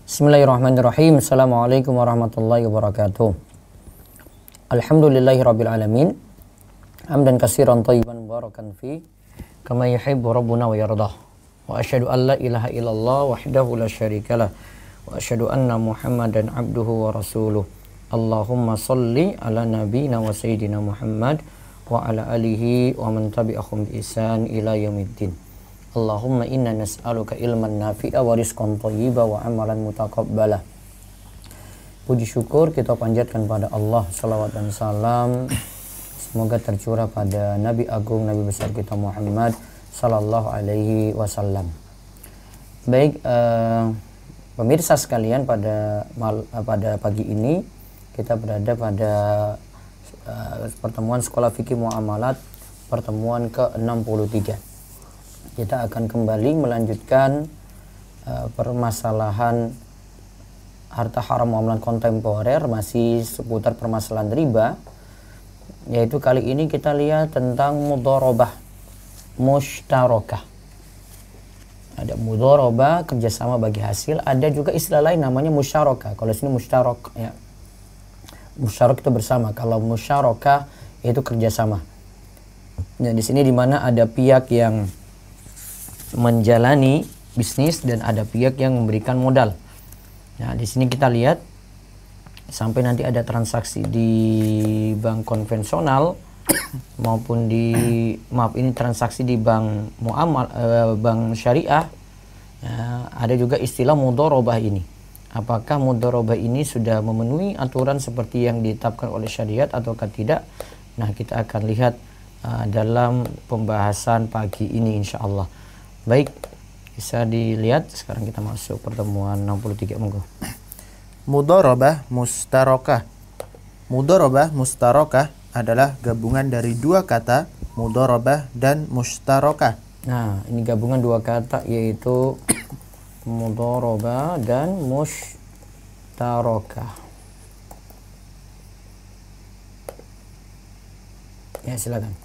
Bismillahirrahmanirrahim. Assalamualaikum warahmatullahi wabarakatuh. Alhamdulillahirabbil alamin. Hamdan katsiran thayyiban mubarakan fi kama yuhibbu rabbuna wa yardah. Wa asyhadu an la ilaha illallah wahdahu la syarikalah wa asyhadu anna Muhammadan abduhu wa rasuluh. Allahumma shalli ala nabiyyina wa sayyidina Muhammad wa ala alihi wa man tabi'ahum bi ihsan ila yaumiddin. Allahumma inna nas'aluka ilman nafi'a wa rizqan thayyiba wa amalan mutaqabbala. Puji syukur kita panjatkan pada Allah, salawat dan salam semoga tercurah pada Nabi Agung, Nabi besar kita Muhammad sallallahu alaihi wasallam. Baik, pemirsa sekalian, pada pagi ini kita berada pada pertemuan Sekolah Fikih Muamalat pertemuan ke-63. Kita akan kembali melanjutkan permasalahan harta haram muamalah kontemporer, masih seputar permasalahan riba, yaitu kali ini kita lihat tentang mudharabah mushtarakah. Ada mudharabah, kerjasama bagi hasil, ada juga istilah lain namanya musyarakah. Kalau sini musyarak, ya, musyarak itu bersama, kalau musyarakah itu kerjasama. Nah, di sini dimana ada pihak yang menjalani bisnis dan ada pihak yang memberikan modal. Nah, di sini kita lihat sampai nanti ada transaksi di bank konvensional maupun ini transaksi di bank bank syariah. Nah, ada juga istilah mudharabah ini. Apakah mudharabah ini sudah memenuhi aturan seperti yang ditetapkan oleh syariat ataukah tidak? Nah, kita akan lihat dalam pembahasan pagi ini insyaallah. Baik, bisa dilihat sekarang kita masuk pertemuan 63, monggo. Mudharabah mustarakah. Mudharabah mustarakah adalah gabungan dari dua kata mudharabah dan mustarakah. Nah, ini gabungan dua kata yaitu mudharabah dan mustarakah. Ya, silakan.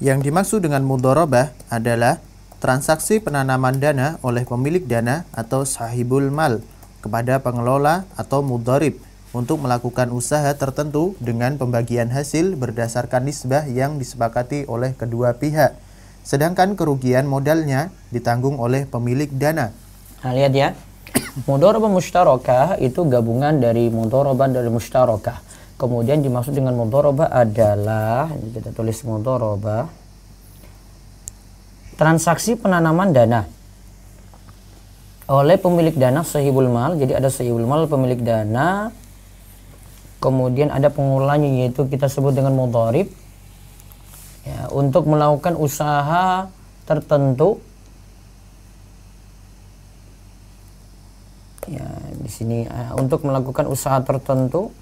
Yang dimaksud dengan mudharabah adalah transaksi penanaman dana oleh pemilik dana atau sahibul mal kepada pengelola atau mudharib untuk melakukan usaha tertentu dengan pembagian hasil berdasarkan nisbah yang disepakati oleh kedua pihak. Sedangkan kerugian modalnya ditanggung oleh pemilik dana. Nah, lihat ya. Mudharabah mushtarakah itu gabungan dari mudharabah dari mushtarakah. Kemudian dimaksud dengan mudharabah adalah, kita tulis mudharabah, transaksi penanaman dana oleh pemilik dana sahibul mal. Jadi ada sahibul mal, pemilik dana, kemudian ada pengelolanya yaitu kita sebut dengan mudharib, ya, untuk melakukan usaha tertentu. Ya, di sini untuk melakukan usaha tertentu.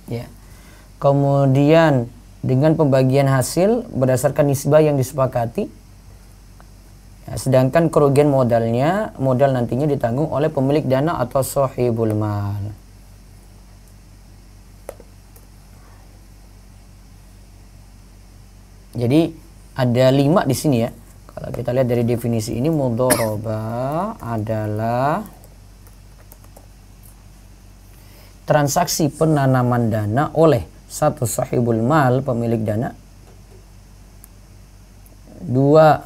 Ya. Kemudian dengan pembagian hasil berdasarkan nisbah yang disepakati, ya, sedangkan kerugian modal nantinya ditanggung oleh pemilik dana atau sahibul mal. Jadi ada 5 di sini ya. Kalau kita lihat dari definisi ini, mudharabah adalah transaksi penanaman dana oleh satu, sahibul mal, pemilik dana. Dua,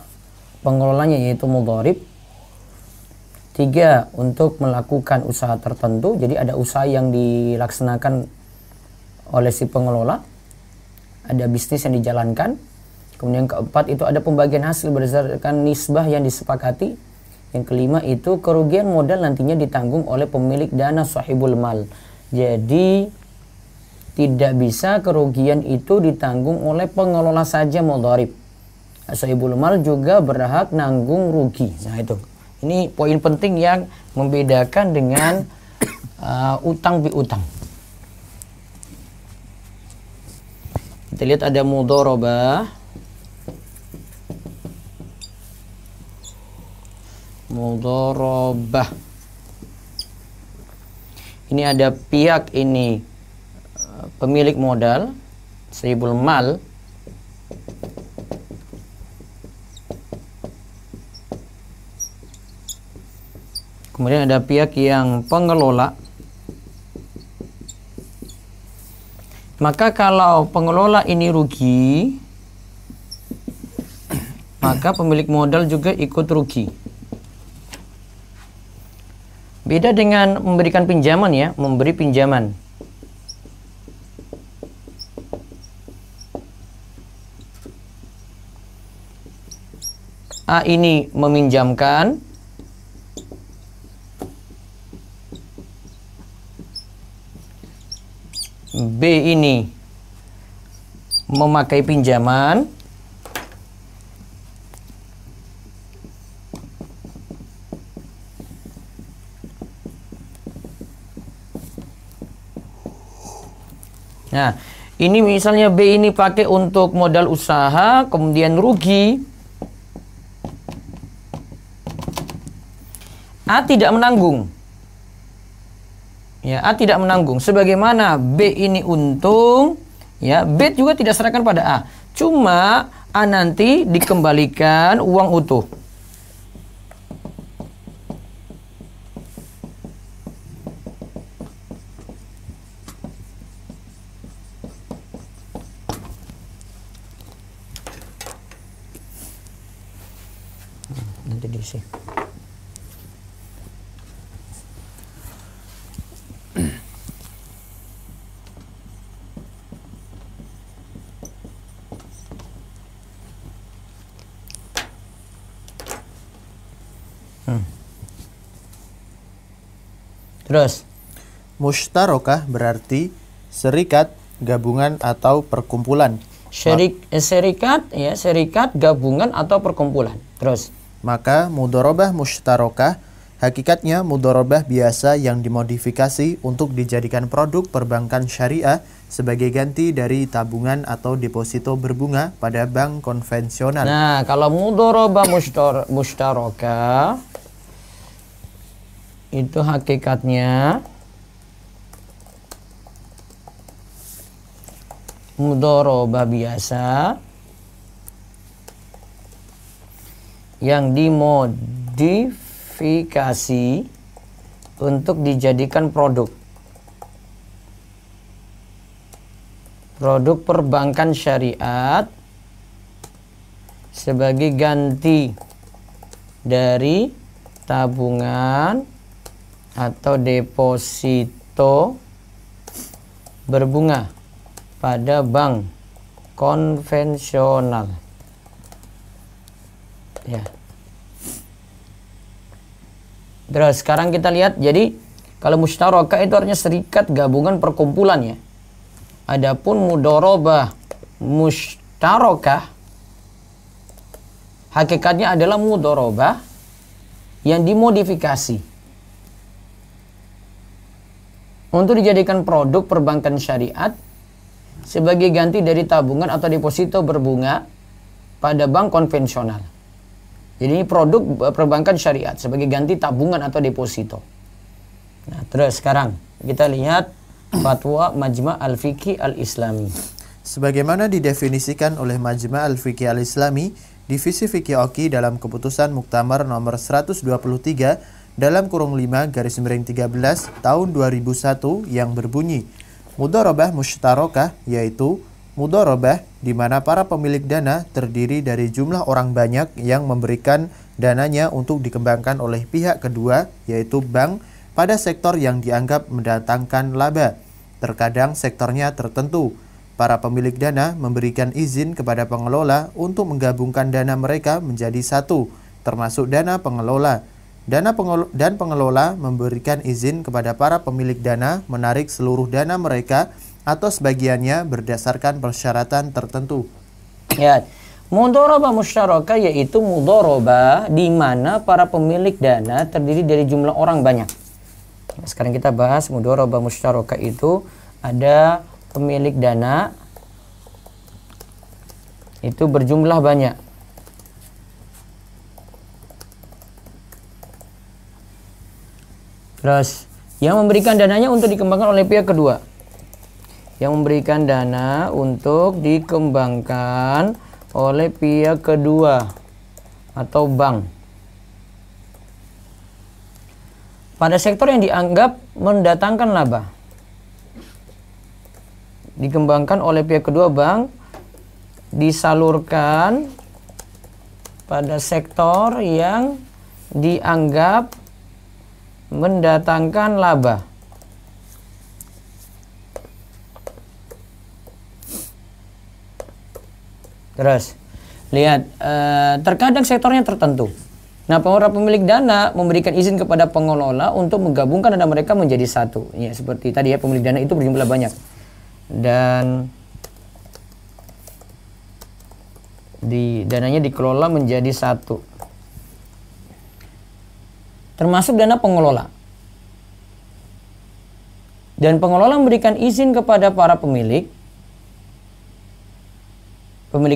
pengelolanya yaitu mudharib. Tiga, untuk melakukan usaha tertentu. Jadi ada usaha yang dilaksanakan oleh si pengelola, ada bisnis yang dijalankan. Kemudian keempat itu ada pembagian hasil berdasarkan nisbah yang disepakati. Yang kelima itu kerugian modal nantinya ditanggung oleh pemilik dana sahibul mal. Jadi tidak bisa kerugian itu ditanggung oleh pengelola saja mudharib. Sahibul mal juga berhak nanggung rugi. Nah, itu. Ini poin penting yang membedakan dengan utang piutang. Kita lihat ada mudharabah. Mudharabah. Ini ada pihak ini pemilik modal, sahibul mal, Kemudian ada pihak yang pengelola. Maka kalau pengelola ini rugi, maka pemilik modal juga ikut rugi. Beda dengan memberikan pinjaman ya, memberi pinjaman. A ini meminjamkan, B ini memakai pinjaman, nah ini misalnya B ini pakai untuk modal usaha, kemudian rugi, A tidak menanggung. Ya, A tidak menanggung. Sebagaimana B ini untung, ya, B juga tidak serahkan pada A. Cuma A nanti dikembalikan uang utuh. Nanti diisi. Terus Mushtarakah berarti serikat, gabungan atau perkumpulan. serikat ya, serikat, gabungan atau perkumpulan. Terus Maka mudharabah mushtarakah hakikatnya mudharabah biasa yang dimodifikasi untuk dijadikan produk perbankan syariah sebagai ganti dari tabungan atau deposito berbunga pada bank konvensional. nah, kalau mudharabah mushtarakah itu hakikatnya mudharabah biasa yang dimodifikasi untuk dijadikan produk perbankan syariat sebagai ganti dari tabungan atau deposito berbunga pada bank konvensional. Ya. Terus sekarang kita lihat, jadi kalau musyarakah itu artinya serikat, gabungan, perkumpulan ya. Adapun mudharabah musyarakah hakikatnya adalah mudharabah yang dimodifikasi untuk dijadikan produk perbankan syariat sebagai ganti dari tabungan atau deposito berbunga pada bank konvensional. Jadi ini produk perbankan syariat sebagai ganti tabungan atau deposito. Nah, terus sekarang kita lihat fatwa Majma' Al-Fiqhi Al-Islami. Sebagaimana didefinisikan oleh Majma' Al-Fiqhi Al-Islami, Divisi Fikih Oki dalam keputusan Muktamar nomor 123 dalam kurung 5 garis miring 13 tahun 2001 yang berbunyi mudharabah mushtarakah, yaitu mudharabah di mana para pemilik dana terdiri dari jumlah orang banyak yang memberikan dananya untuk dikembangkan oleh pihak kedua, yaitu bank, pada sektor yang dianggap mendatangkan laba. Terkadang sektornya tertentu. Para pemilik dana memberikan izin kepada pengelola untuk menggabungkan dana mereka menjadi satu, termasuk dana pengelola. Dan pengelola memberikan izin kepada para pemilik dana menarik seluruh dana mereka atau sebagiannya berdasarkan persyaratan tertentu. Ya, mudharabah musyarakah yaitu mudharabah di mana para pemilik dana terdiri dari jumlah orang banyak. Sekarang kita bahas mudharabah musyarakah itu ada pemilik dana itu berjumlah banyak. Terus yang memberikan dananya untuk dikembangkan oleh pihak kedua. Yang memberikan dana untuk dikembangkan oleh pihak kedua atau bank. pada sektor yang dianggap mendatangkan laba. Dikembangkan oleh pihak kedua bank, disalurkan pada sektor yang dianggap mendatangkan laba. Terus lihat, terkadang sektornya tertentu. Nah, para pemilik dana memberikan izin kepada pengelola untuk menggabungkan dana mereka menjadi satu. Ya, seperti tadi ya, pemilik dana itu berjumlah banyak. Dan dananya dikelola menjadi satu. Termasuk dana pengelola. Dan pengelola memberikan izin kepada para pemilik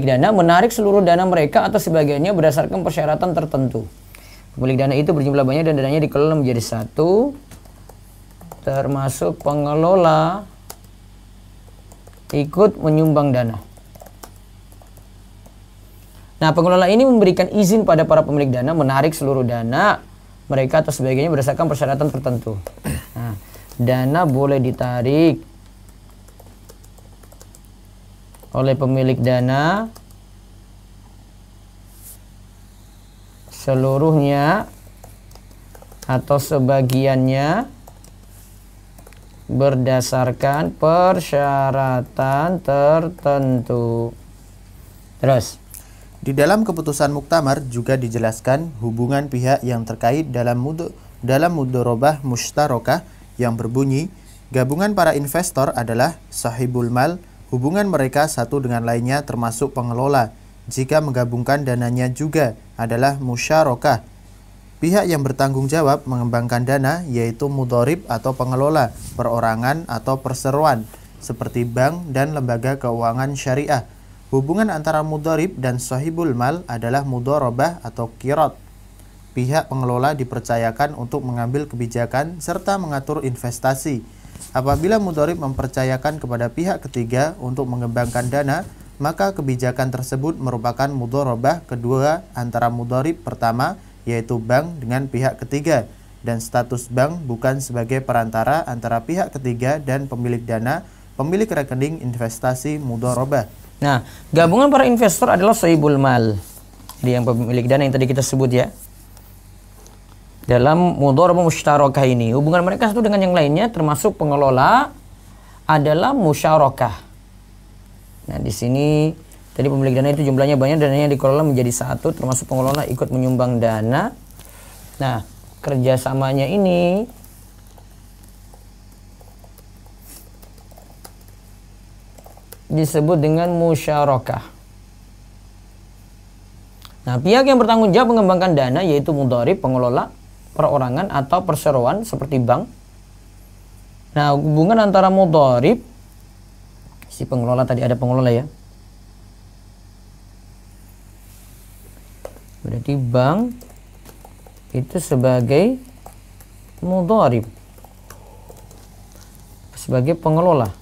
dana menarik seluruh dana mereka atau sebagiannya berdasarkan persyaratan tertentu. Pemilik dana itu berjumlah banyak dan dananya dikelola menjadi satu, termasuk pengelola ikut menyumbang dana. Nah, pengelola ini memberikan izin pada para pemilik dana menarik seluruh dana mereka atau sebagiannya berdasarkan persyaratan tertentu. Nah, dana boleh ditarik oleh pemilik dana seluruhnya atau sebagiannya berdasarkan persyaratan tertentu. Terus Di dalam keputusan muktamar juga dijelaskan hubungan pihak yang terkait dalam mudharabah mushtarakah yang berbunyi, gabungan para investor adalah sahibul mal, hubungan mereka satu dengan lainnya termasuk pengelola. Jika menggabungkan dananya juga adalah musyarakah. Pihak yang bertanggung jawab mengembangkan dana yaitu mudharib atau pengelola, perorangan atau perseroan seperti bank dan lembaga keuangan syariah. Hubungan antara mudharib dan sahibul mal adalah mudharabah atau qirat. Pihak pengelola dipercayakan untuk mengambil kebijakan serta mengatur investasi. Apabila mudharib mempercayakan kepada pihak ketiga untuk mengembangkan dana, maka kebijakan tersebut merupakan mudharabah kedua antara mudharib pertama yaitu bank dengan pihak ketiga, dan status bank bukan sebagai perantara antara pihak ketiga dan pemilik dana, pemilik rekening investasi mudharabah. Nah, gabungan para investor adalah sahibul mal. Jadi yang pemilik dana yang tadi kita sebut ya. Dalam mudharabah musyarakah ini, hubungan mereka satu dengan yang lainnya termasuk pengelola adalah musyarakah. Nah, di sini tadi pemilik dana itu jumlahnya banyak, dananya dikelola menjadi satu termasuk pengelola ikut menyumbang dana. Nah, kerjasamanya ini disebut dengan musyarakah. Nah, pihak yang bertanggung jawab mengembangkan dana yaitu mudharib, pengelola, perorangan atau perseroan seperti bank. Nah, hubungan antara mudharib, si pengelola tadi ada pengelola ya. Berarti bank itu sebagai mudharib, sebagai pengelola.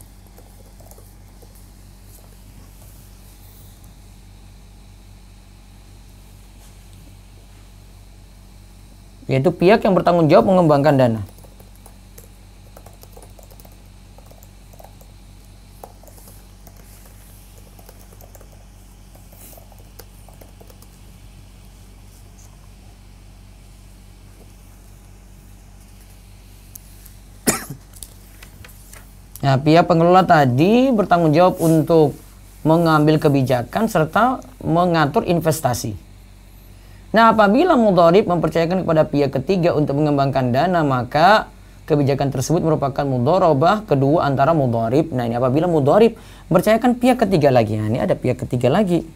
Yaitu pihak yang bertanggung jawab mengembangkan dana. Nah, pihak pengelola tadi bertanggung jawab untuk mengambil kebijakan serta mengatur investasi. Nah, apabila mudharib mempercayakan kepada pihak ketiga untuk mengembangkan dana, maka kebijakan tersebut merupakan mudharabah kedua antara mudharib. Nah, ini apabila mudharib mempercayakan pihak ketiga lagi. Nah, ini ada pihak ketiga lagi.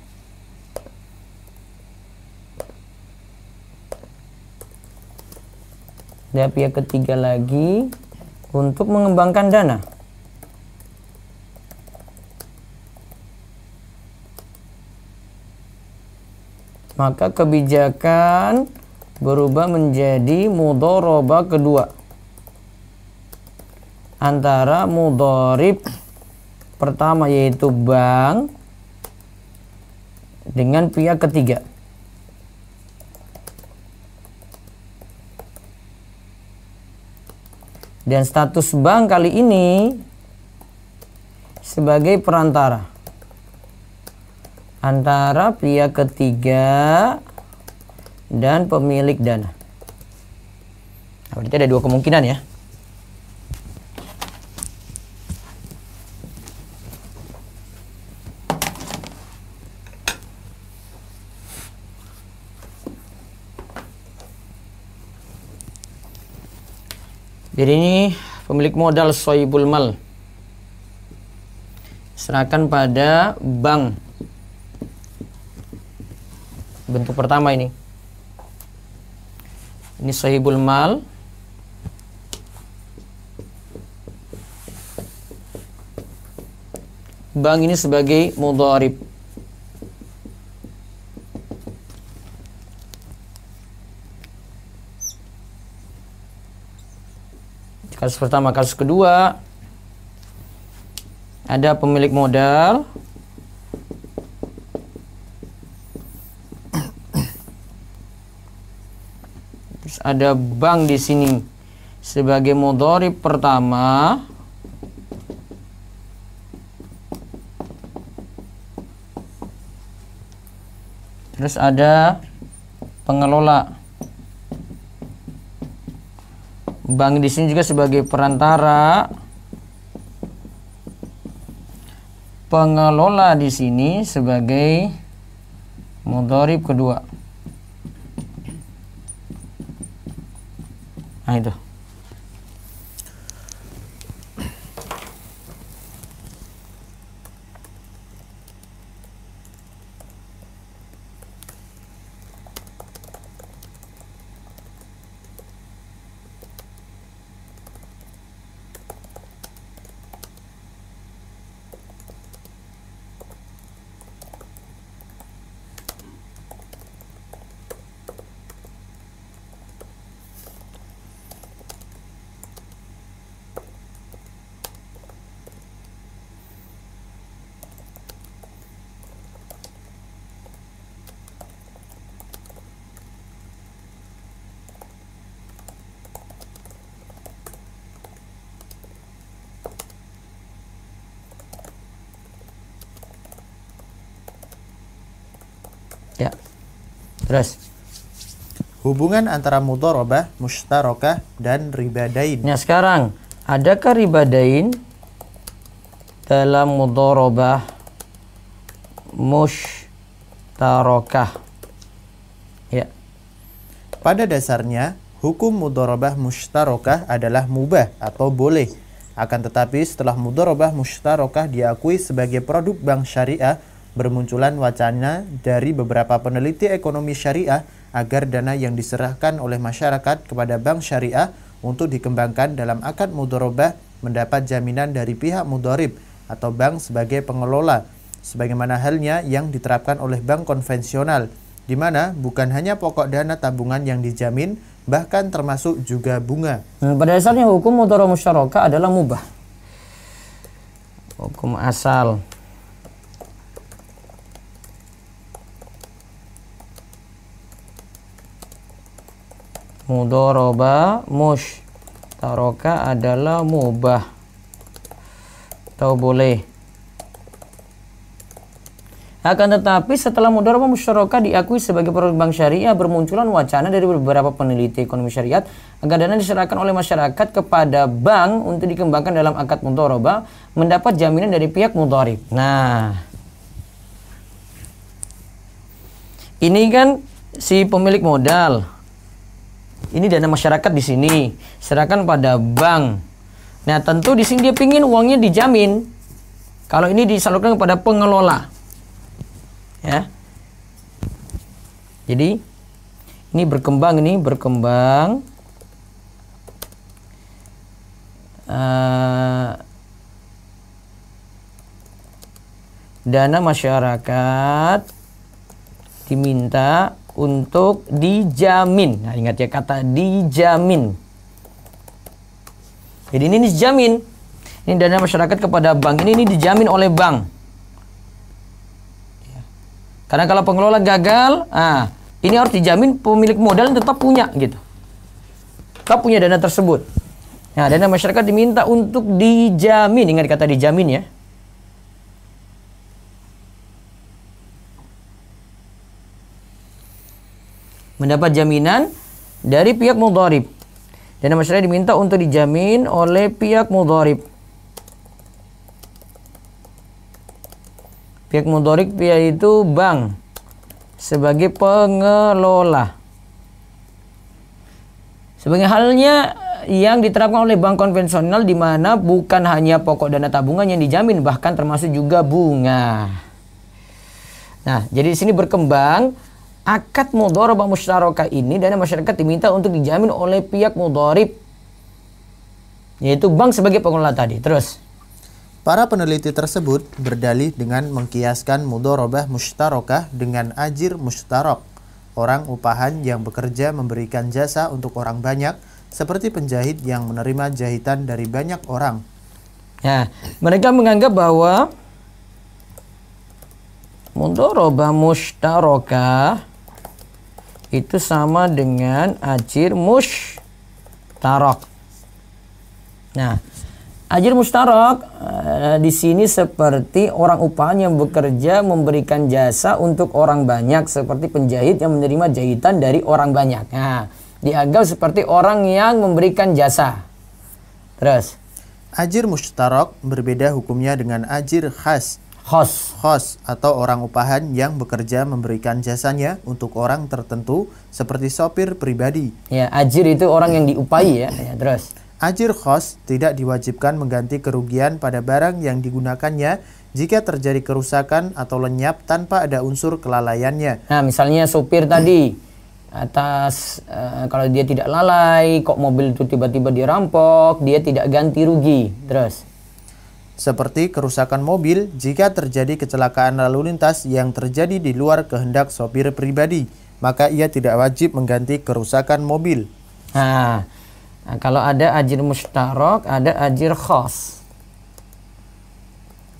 Ada pihak ketiga lagi untuk mengembangkan dana. Maka kebijakan berubah menjadi mudharabah kedua antara mudharib pertama yaitu bank dengan pihak ketiga. Dan status bank kali ini sebagai perantara antara pihak ketiga dan pemilik dana. Nah, berarti ada dua kemungkinan ya. Jadi ini pemilik modal sohibul mal serahkan pada bank. Bentuk pertama ini sohibul mal. Bank ini sebagai mudharib. Kasus pertama. Kasus kedua, ada pemilik modal terus ada bank di sini sebagai mudharib pertama. Terus ada pengelola. Bank di sini juga sebagai perantara. Pengelola di sini sebagai mudharib kedua. Nah itu. Ya. Terus hubungan antara mudharabah, mushtarakah, dan ribadain. nah sekarang, adakah ribadain dalam mudharabah mushtarakah? Ya. Pada dasarnya, hukum mudharabah mushtarakah adalah mubah atau boleh. Akan tetapi setelah mudharabah mushtarakah diakui sebagai produk bank syariah, bermunculan wacana dari beberapa peneliti ekonomi syariah agar dana yang diserahkan oleh masyarakat kepada bank syariah untuk dikembangkan dalam akad mudharabah mendapat jaminan dari pihak mudharib atau bank sebagai pengelola, sebagaimana halnya yang diterapkan oleh bank konvensional, di mana bukan hanya pokok dana tabungan yang dijamin, bahkan termasuk juga bunga. Pada dasarnya hukum mudharabah musyarakah adalah mubah. Hukum asal mudharabah mushtarakah adalah mubah atau boleh. Akan tetapi setelah mudharabah musyarakah diakui sebagai produk bank syariah, bermunculan wacana dari beberapa peneliti ekonomi syariat agar dana diserahkan oleh masyarakat kepada bank untuk dikembangkan dalam akad mudharabah mendapat jaminan dari pihak mudharib. Nah, ini kan si pemilik modal. Ini dana masyarakat di sini serahkan pada bank. Nah, tentu di sini dia pingin uangnya dijamin. Kalau ini disalurkan kepada pengelola, ya. Jadi ini berkembang, dana masyarakat diminta untuk dijamin. Nah, ingat ya kata dijamin. Jadi ini dijamin. Ini dana masyarakat kepada bank. Ini dijamin oleh bank. Karena kalau pengelola gagal, ini harus dijamin pemilik modal tetap punya gitu. Tetap punya dana tersebut. Nah, dana masyarakat diminta untuk dijamin. Ingat kata dijamin ya. Mendapat jaminan dari pihak mudharib. Dana masyarakat diminta untuk dijamin oleh pihak mudharib. Pihak mudharib yaitu bank sebagai pengelola. Sebagai halnya yang diterapkan oleh bank konvensional di mana bukan hanya pokok dana tabungan yang dijamin, bahkan termasuk juga bunga. Nah, jadi di sini berkembang akad mudharabah musyarakah ini, dana masyarakat diminta untuk dijamin oleh pihak mudharib, yaitu bank sebagai pengelola tadi. Terus, para peneliti tersebut berdalih dengan mengkiaskan mudharabah musyarakah dengan ajir musyarak, orang upahan yang bekerja memberikan jasa untuk orang banyak, seperti penjahit yang menerima jahitan dari banyak orang. Nah, mereka menganggap bahwa mudharabah musyarakah itu sama dengan ajir mustarak. Nah, ajir mustarak di sini seperti orang upahan yang bekerja memberikan jasa untuk orang banyak, seperti penjahit yang menerima jahitan dari orang banyak. Nah, dianggap seperti orang yang memberikan jasa. Terus, ajir mustarak berbeda hukumnya dengan ajir khas. Khas atau orang upahan yang bekerja memberikan jasanya untuk orang tertentu seperti sopir pribadi. Ya, ajir itu orang yang diupahi ya. Terus, ajir khas tidak diwajibkan mengganti kerugian pada barang yang digunakannya jika terjadi kerusakan atau lenyap tanpa ada unsur kelalaiannya. Nah, misalnya sopir tadi atas kalau dia tidak lalai, kok mobil itu tiba-tiba dirampok, dia tidak ganti rugi. Terus, seperti kerusakan mobil jika terjadi kecelakaan lalu lintas yang terjadi di luar kehendak sopir pribadi, maka ia tidak wajib mengganti kerusakan mobil. Nah, kalau ada ajir mustarak, ada ajir khas.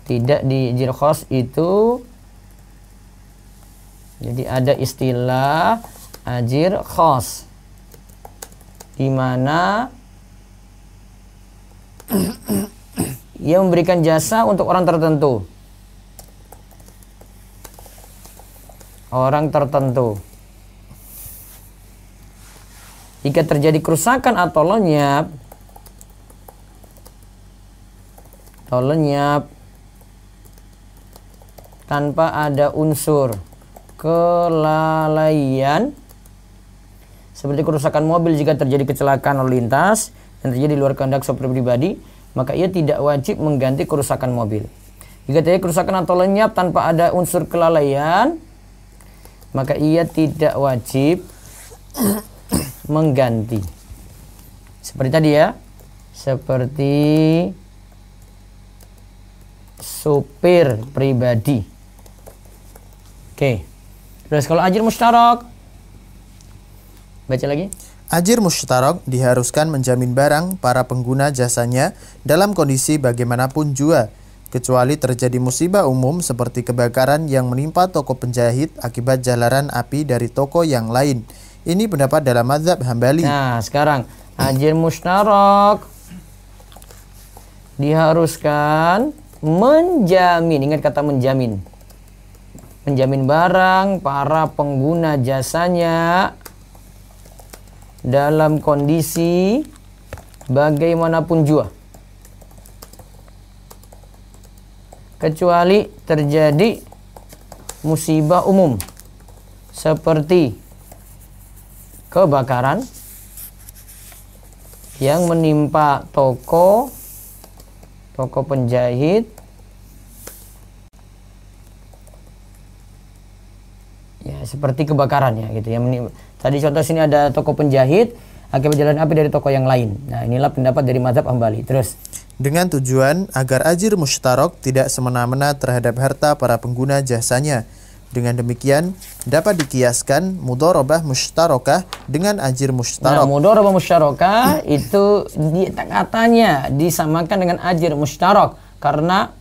Tidak di ajir khas itu, jadi ada istilah ajir khas, di mana ia memberikan jasa untuk orang tertentu. Orang tertentu. Jika terjadi kerusakan atau lenyap tanpa ada unsur kelalaian, seperti kerusakan mobil jika terjadi kecelakaan lalu lintas dan terjadi di luar kehendak sopir pribadi, maka ia tidak wajib mengganti kerusakan mobil. Jika terjadi kerusakan atau lenyap tanpa ada unsur kelalaian, maka ia tidak wajib mengganti. Seperti tadi ya, seperti supir pribadi. Oke. Terus kalau ajir musyarak, baca lagi. Ajir musyarak diharuskan menjamin barang para pengguna jasanya dalam kondisi bagaimanapun jua, kecuali terjadi musibah umum seperti kebakaran yang menimpa toko penjahit akibat jalaran api dari toko yang lain. Ini pendapat dalam mazhab Hambali. Nah, sekarang ajir musyarak diharuskan menjamin, ingat kata menjamin. Menjamin barang para pengguna jasanya dalam kondisi bagaimanapun jua, kecuali terjadi musibah umum seperti kebakaran yang menimpa toko penjahit, ya seperti kebakaran ya gitu ya. Tadi contoh sini ada toko penjahit akibat jalan api dari toko yang lain. Nah, inilah pendapat dari mazhab Hambali. Terus, dengan tujuan agar ajir musyarak tidak semena-mena terhadap harta para pengguna jasanya. Dengan demikian dapat dikiaskan mudharabah musyarakah dengan ajir musyarak. Nah, mudharabah musyarakah itu katanya disamakan dengan ajir musyarak karena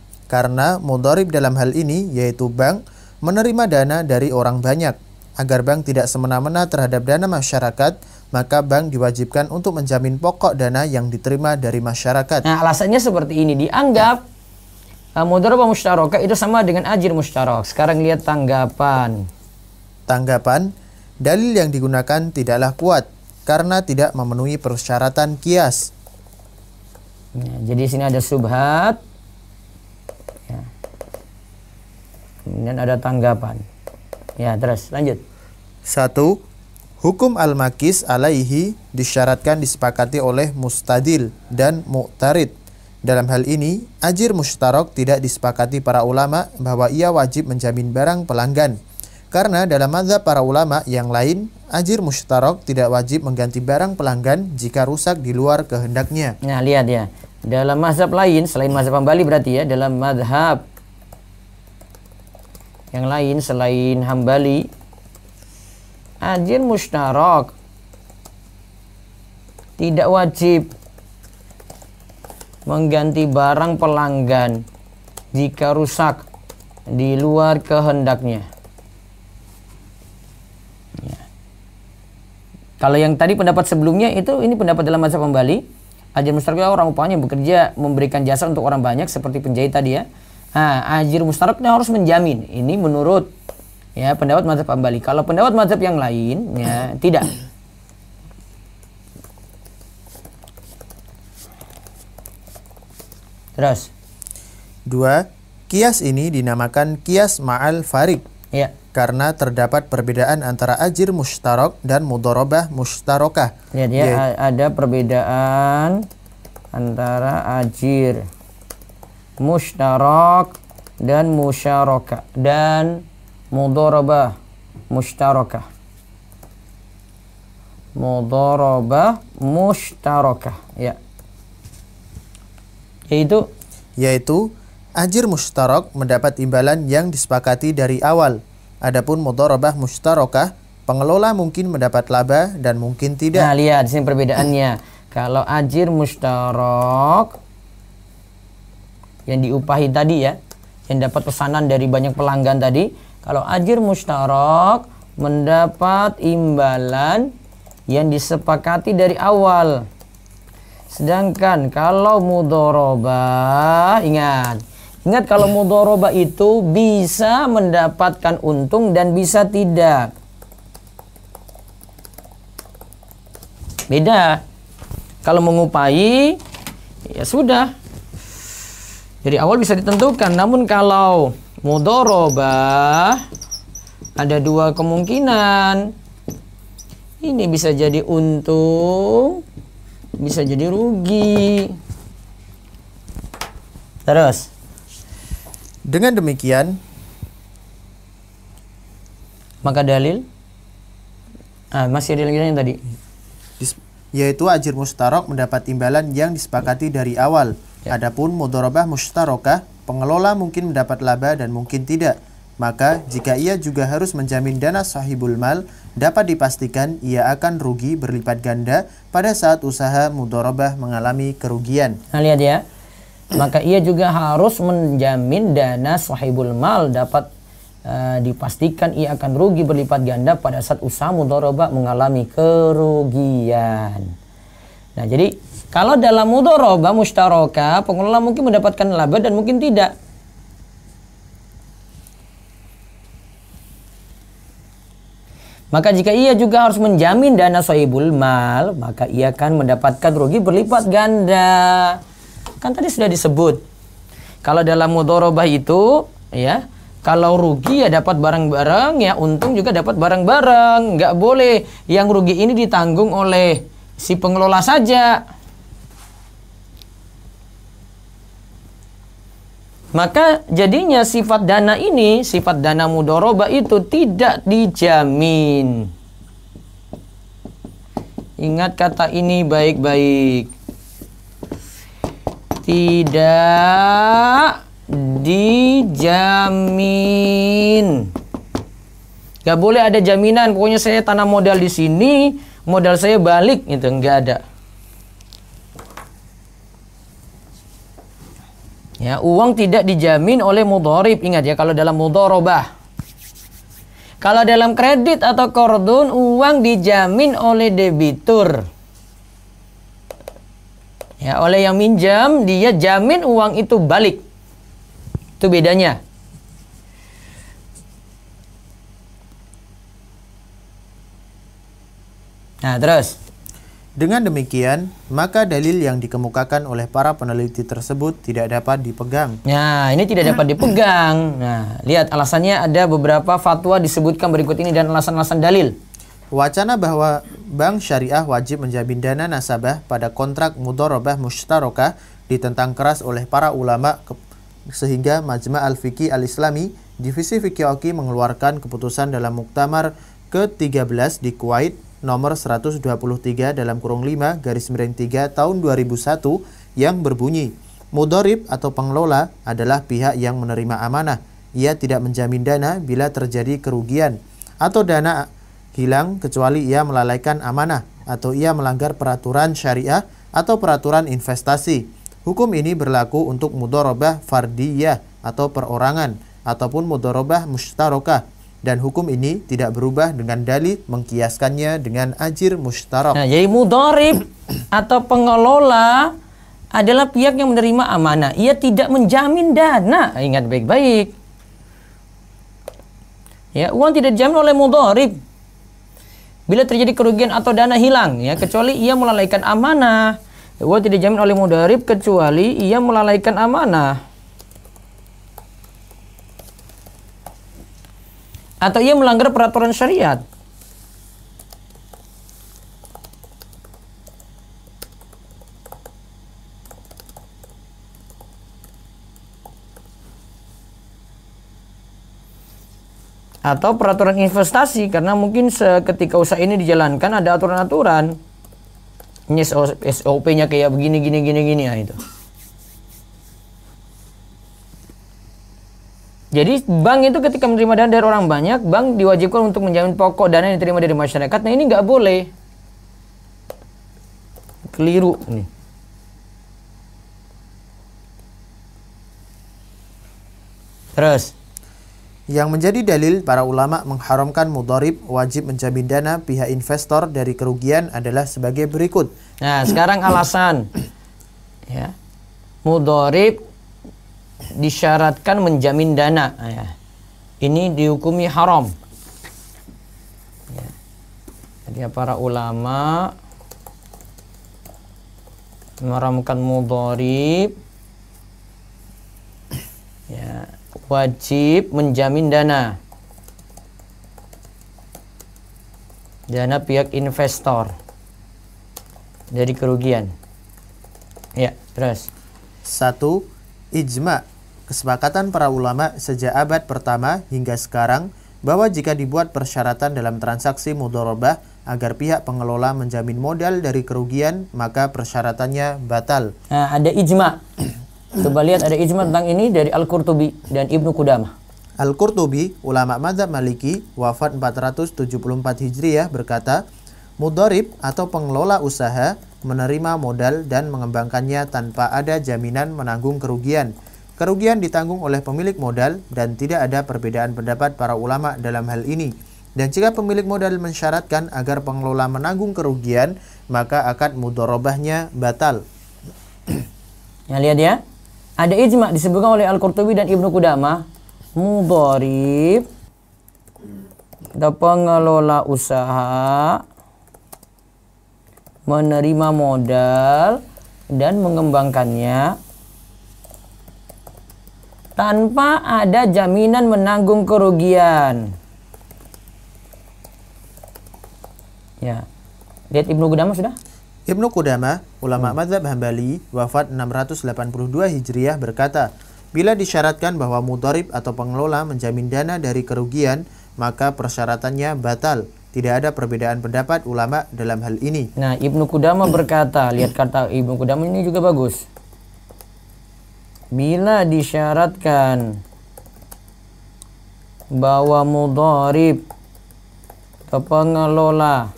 mudharib dalam hal ini yaitu bank menerima dana dari orang banyak. Agar bank tidak semena-mena terhadap dana masyarakat, maka bank diwajibkan untuk menjamin pokok dana yang diterima dari masyarakat. Nah, alasannya seperti ini, dianggap mudharabah musytarakah itu sama dengan ajir musytarak. Sekarang lihat tanggapan. Tanggapan, dalil yang digunakan tidaklah kuat karena tidak memenuhi persyaratan kias. Nah, jadi sini ada subhat. Ya. Kemudian ada tanggapan. Ya, terus lanjut. 1. Hukum al-makis alaihi disyaratkan disepakati oleh mustadil dan mu'tarid. Dalam hal ini, ajir musytarak tidak disepakati para ulama bahwa ia wajib menjamin barang pelanggan. Karena dalam mazhab para ulama yang lain, ajir musytarak tidak wajib mengganti barang pelanggan jika rusak di luar kehendaknya. Nah, lihat ya. Dalam mazhab lain, selain mazhab Hambali berarti ya, dalam mazhab yang lain selain Hambali, ajir musytarak tidak wajib mengganti barang pelanggan jika rusak di luar kehendaknya. Ya. Kalau yang tadi pendapat sebelumnya itu, ini pendapat dalam mazhab Hambali, ajir musytarak orang upahnya bekerja memberikan jasa untuk orang banyak seperti penjahit tadi ya. Nah, ajir musytaraknya harus menjamin. Ini menurut ya pendapat mazhab Hambali. Kalau pendapat mazhab yang lain ya tidak. Terus 2. Kias ini dinamakan kias ma'al farik. ya, Karena terdapat perbedaan antara ajir musytarak dan mudharabah musytarakah. lihat ya, ada perbedaan antara ajir musytarak dan musyarakah dan mudharabah musytarakah. Mudharabah musytarakah ya. Yaitu ajir musytarak mendapat imbalan yang disepakati dari awal. Adapun mudharabah musytarakah, pengelola mungkin mendapat laba dan mungkin tidak. Nah, lihat di sini perbedaannya. Kalau ajir musytarak yang diupahi tadi ya, yang dapat pesanan dari banyak pelanggan tadi, kalau ajir musytarak mendapat imbalan yang disepakati dari awal. Sedangkan kalau mudharabah, ingat kalau mudharabah itu bisa mendapatkan untung dan bisa tidak. Beda. Kalau mengupahi ya sudah. Dari awal bisa ditentukan. Namun kalau mudharabah ada dua kemungkinan. Ini bisa jadi untung, bisa jadi rugi. Terus Dengan demikian, maka dalil masih ada lagi yang tadi. yaitu ajir musytarak mendapat imbalan yang disepakati dari awal. Adapun mudharabah musytarakah, pengelola mungkin mendapat laba dan mungkin tidak. Maka jika ia juga harus menjamin dana sahibul mal, dapat dipastikan ia akan rugi berlipat ganda pada saat usaha mudharabah mengalami kerugian. Nah, lihat ya. Maka ia juga harus menjamin dana sahibul mal, dapat dipastikan ia akan rugi berlipat ganda pada saat usaha mudharabah mengalami kerugian. Nah, jadi kalau dalam mudharabah musytarakah, pengelola mungkin mendapatkan laba dan mungkin tidak. Maka jika ia juga harus menjamin dana sahibul mal, maka ia akan mendapatkan rugi berlipat ganda. Kan tadi sudah disebut. Kalau dalam mudharabah itu, ya, kalau rugi ya dapat barang-barang, ya untung juga dapat barang-barang. Nggak boleh yang rugi ini ditanggung oleh si pengelola saja. Maka jadinya sifat dana ini, sifat dana mudharabah itu tidak dijamin. Ingat kata ini baik-baik. Tidak dijamin. Gak boleh ada jaminan. Pokoknya saya tanam modal di sini, modal saya balik, itu nggak ada. Ya, uang tidak dijamin oleh mudharib. Ingat ya, kalau dalam mudharabah. Kalau dalam kredit atau qardun, uang dijamin oleh debitur. Ya, oleh yang minjam, dia jamin uang itu balik. Itu bedanya. Nah, terus. Dengan demikian, maka dalil yang dikemukakan oleh para peneliti tersebut tidak dapat dipegang. Nah, ini tidak dapat dipegang. Nah, lihat alasannya, ada beberapa fatwa disebutkan berikut ini dan alasan-alasan dalil. Wacana bahwa bank syariah wajib menjamin dana nasabah pada kontrak mudharabah mushtarakah ditentang keras oleh para ulama sehingga Majma' al-Fiqih al-Islami Divisi Fiqih Oki mengeluarkan keputusan dalam Muktamar ke-13 di Kuwait nomor 123 dalam kurung 5 garis miring 3 tahun 2001 yang berbunyi, mudharib atau pengelola adalah pihak yang menerima amanah. Ia tidak menjamin dana bila terjadi kerugian atau dana hilang kecuali ia melalaikan amanah atau ia melanggar peraturan syariah atau peraturan investasi. Hukum ini berlaku untuk mudharabah fardiyah atau perorangan ataupun mudharabah mushtarakah. Dan hukum ini tidak berubah dengan dalil mengkiaskannya dengan ajir mushtarak. Nah, jadi mudharib atau pengelola adalah pihak yang menerima amanah. Ia tidak menjamin dana. Ingat baik-baik. Ya, uang tidak dijamin oleh mudharib. Bila terjadi kerugian atau dana hilang, ya, kecuali ia melalaikan amanah. Uang tidak dijamin oleh mudharib kecuali ia melalaikan amanah. Atau ia melanggar peraturan syariat. Atau peraturan investasi, karena mungkin ketika usaha ini dijalankan ada aturan-aturan. Ini SOP-nya kayak begini, gini, nah itu. Jadi bank itu ketika menerima dana dari orang banyak, bank diwajibkan untuk menjamin pokok dana yang diterima dari masyarakat. Nah, ini nggak boleh. Keliru nih. Terus. Yang menjadi dalil para ulama mengharamkan mudharib wajib menjamin dana pihak investor dari kerugian adalah sebagai berikut. Nah, sekarang alasan. Ya. Mudharib disyaratkan menjamin dana, ya. Ini dihukumi haram. Ya. Jadi para ulama mengharamkan mudharib, ya, wajib menjamin dana pihak investor dari kerugian. Ya, terus. 1. Ijma', kesepakatan para ulama sejak abad pertama hingga sekarang bahwa jika dibuat persyaratan dalam transaksi mudharabah agar pihak pengelola menjamin modal dari kerugian, maka persyaratannya batal. Nah, ada ijma'. Coba lihat, ada ijma' tentang ini dari Al-Qurtubi dan Ibnu Qudamah. Al-Qurtubi, ulama mazhab Maliki, wafat 474 Hijriah, berkata, mudharib atau pengelola usaha menerima modal dan mengembangkannya tanpa ada jaminan menanggung kerugian. Kerugian ditanggung oleh pemilik modal dan tidak ada perbedaan pendapat para ulama dalam hal ini. Dan jika pemilik modal mensyaratkan agar pengelola menanggung kerugian, maka akad mudharabahnya batal. Ya, lihat ya. Ada ijma' disebutkan oleh Al-Qurtubi dan Ibnu Qudamah, mudharib atau pengelola usaha menerima modal dan mengembangkannya tanpa ada jaminan menanggung kerugian. Ya. Lihat Ibnu Qudamah sudah? Ibnu Qudamah, ulama mazhab Hambali, wafat 682 Hijriah, berkata, bila disyaratkan bahwa mudharib atau pengelola menjamin dana dari kerugian, maka persyaratannya batal. Tidak ada perbedaan pendapat ulama dalam hal ini. Nah, Ibnu Qudamah berkata, lihat kata Ibnu Qudamah ini juga bagus. Bila disyaratkan bahwa mudharib atau pengelola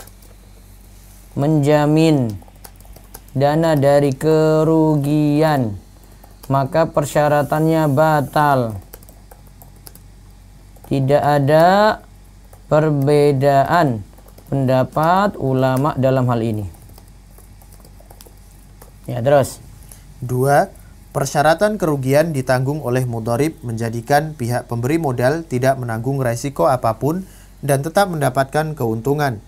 menjamin dana dari kerugian, maka persyaratannya batal. Tidak ada perbedaan pendapat ulama dalam hal ini. Ya, terus. 2. Persyaratan kerugian ditanggung oleh mudharib menjadikan pihak pemberi modal tidak menanggung resiko apapun dan tetap mendapatkan keuntungan.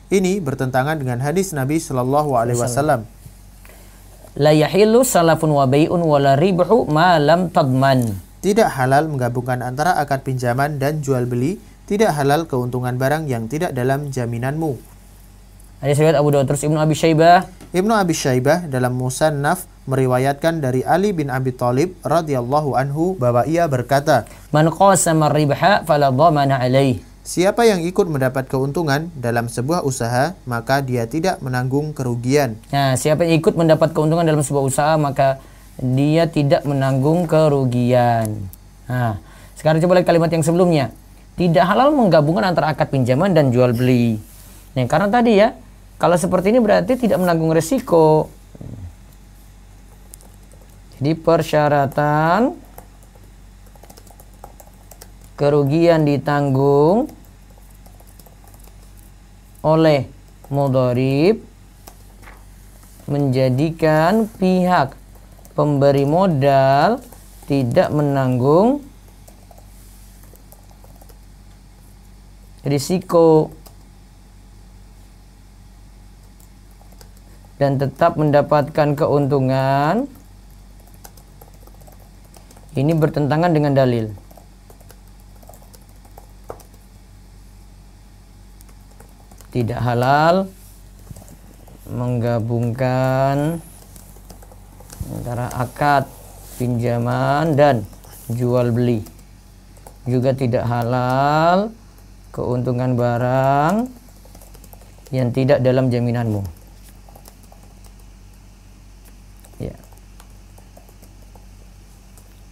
Ini bertentangan dengan hadis Nabi Shallallahu Alaihi Wasallam. La yahillu salafun wa bai'un wa la ribhu ma lam tadman. Tidak halal menggabungkan antara akad pinjaman dan jual beli. Tidak halal keuntungan barang yang tidak dalam jaminanmu. Hadis riwayat Abu Dawud. Terus Ibnu Abi Syaibah. Ibnu Abi Syaibah dalam Musannaf meriwayatkan dari Ali bin Abi Thalib radhiyallahu anhu bahwa ia berkata, Man qasama ribha fala dhamana alaih. siapa yang ikut mendapat keuntungan dalam sebuah usaha, maka dia tidak menanggung kerugian. Nah, siapa yang ikut mendapat keuntungan dalam sebuah usaha, maka dia tidak menanggung kerugian. Nah, sekarang coba lihat kalimat yang sebelumnya. Tidak halal menggabungkan antara akad pinjaman dan jual beli. Nah, karena tadi ya, kalau seperti ini berarti tidak menanggung resiko. Jadi persyaratan kerugian ditanggung oleh mudharib menjadikan pihak pemberi modal tidak menanggung risiko dan tetap mendapatkan keuntungan. Ini bertentangan dengan dalil. Tidak halal menggabungkan antara akad pinjaman dan jual beli. Juga tidak halal keuntungan barang yang tidak dalam jaminanmu. Ya.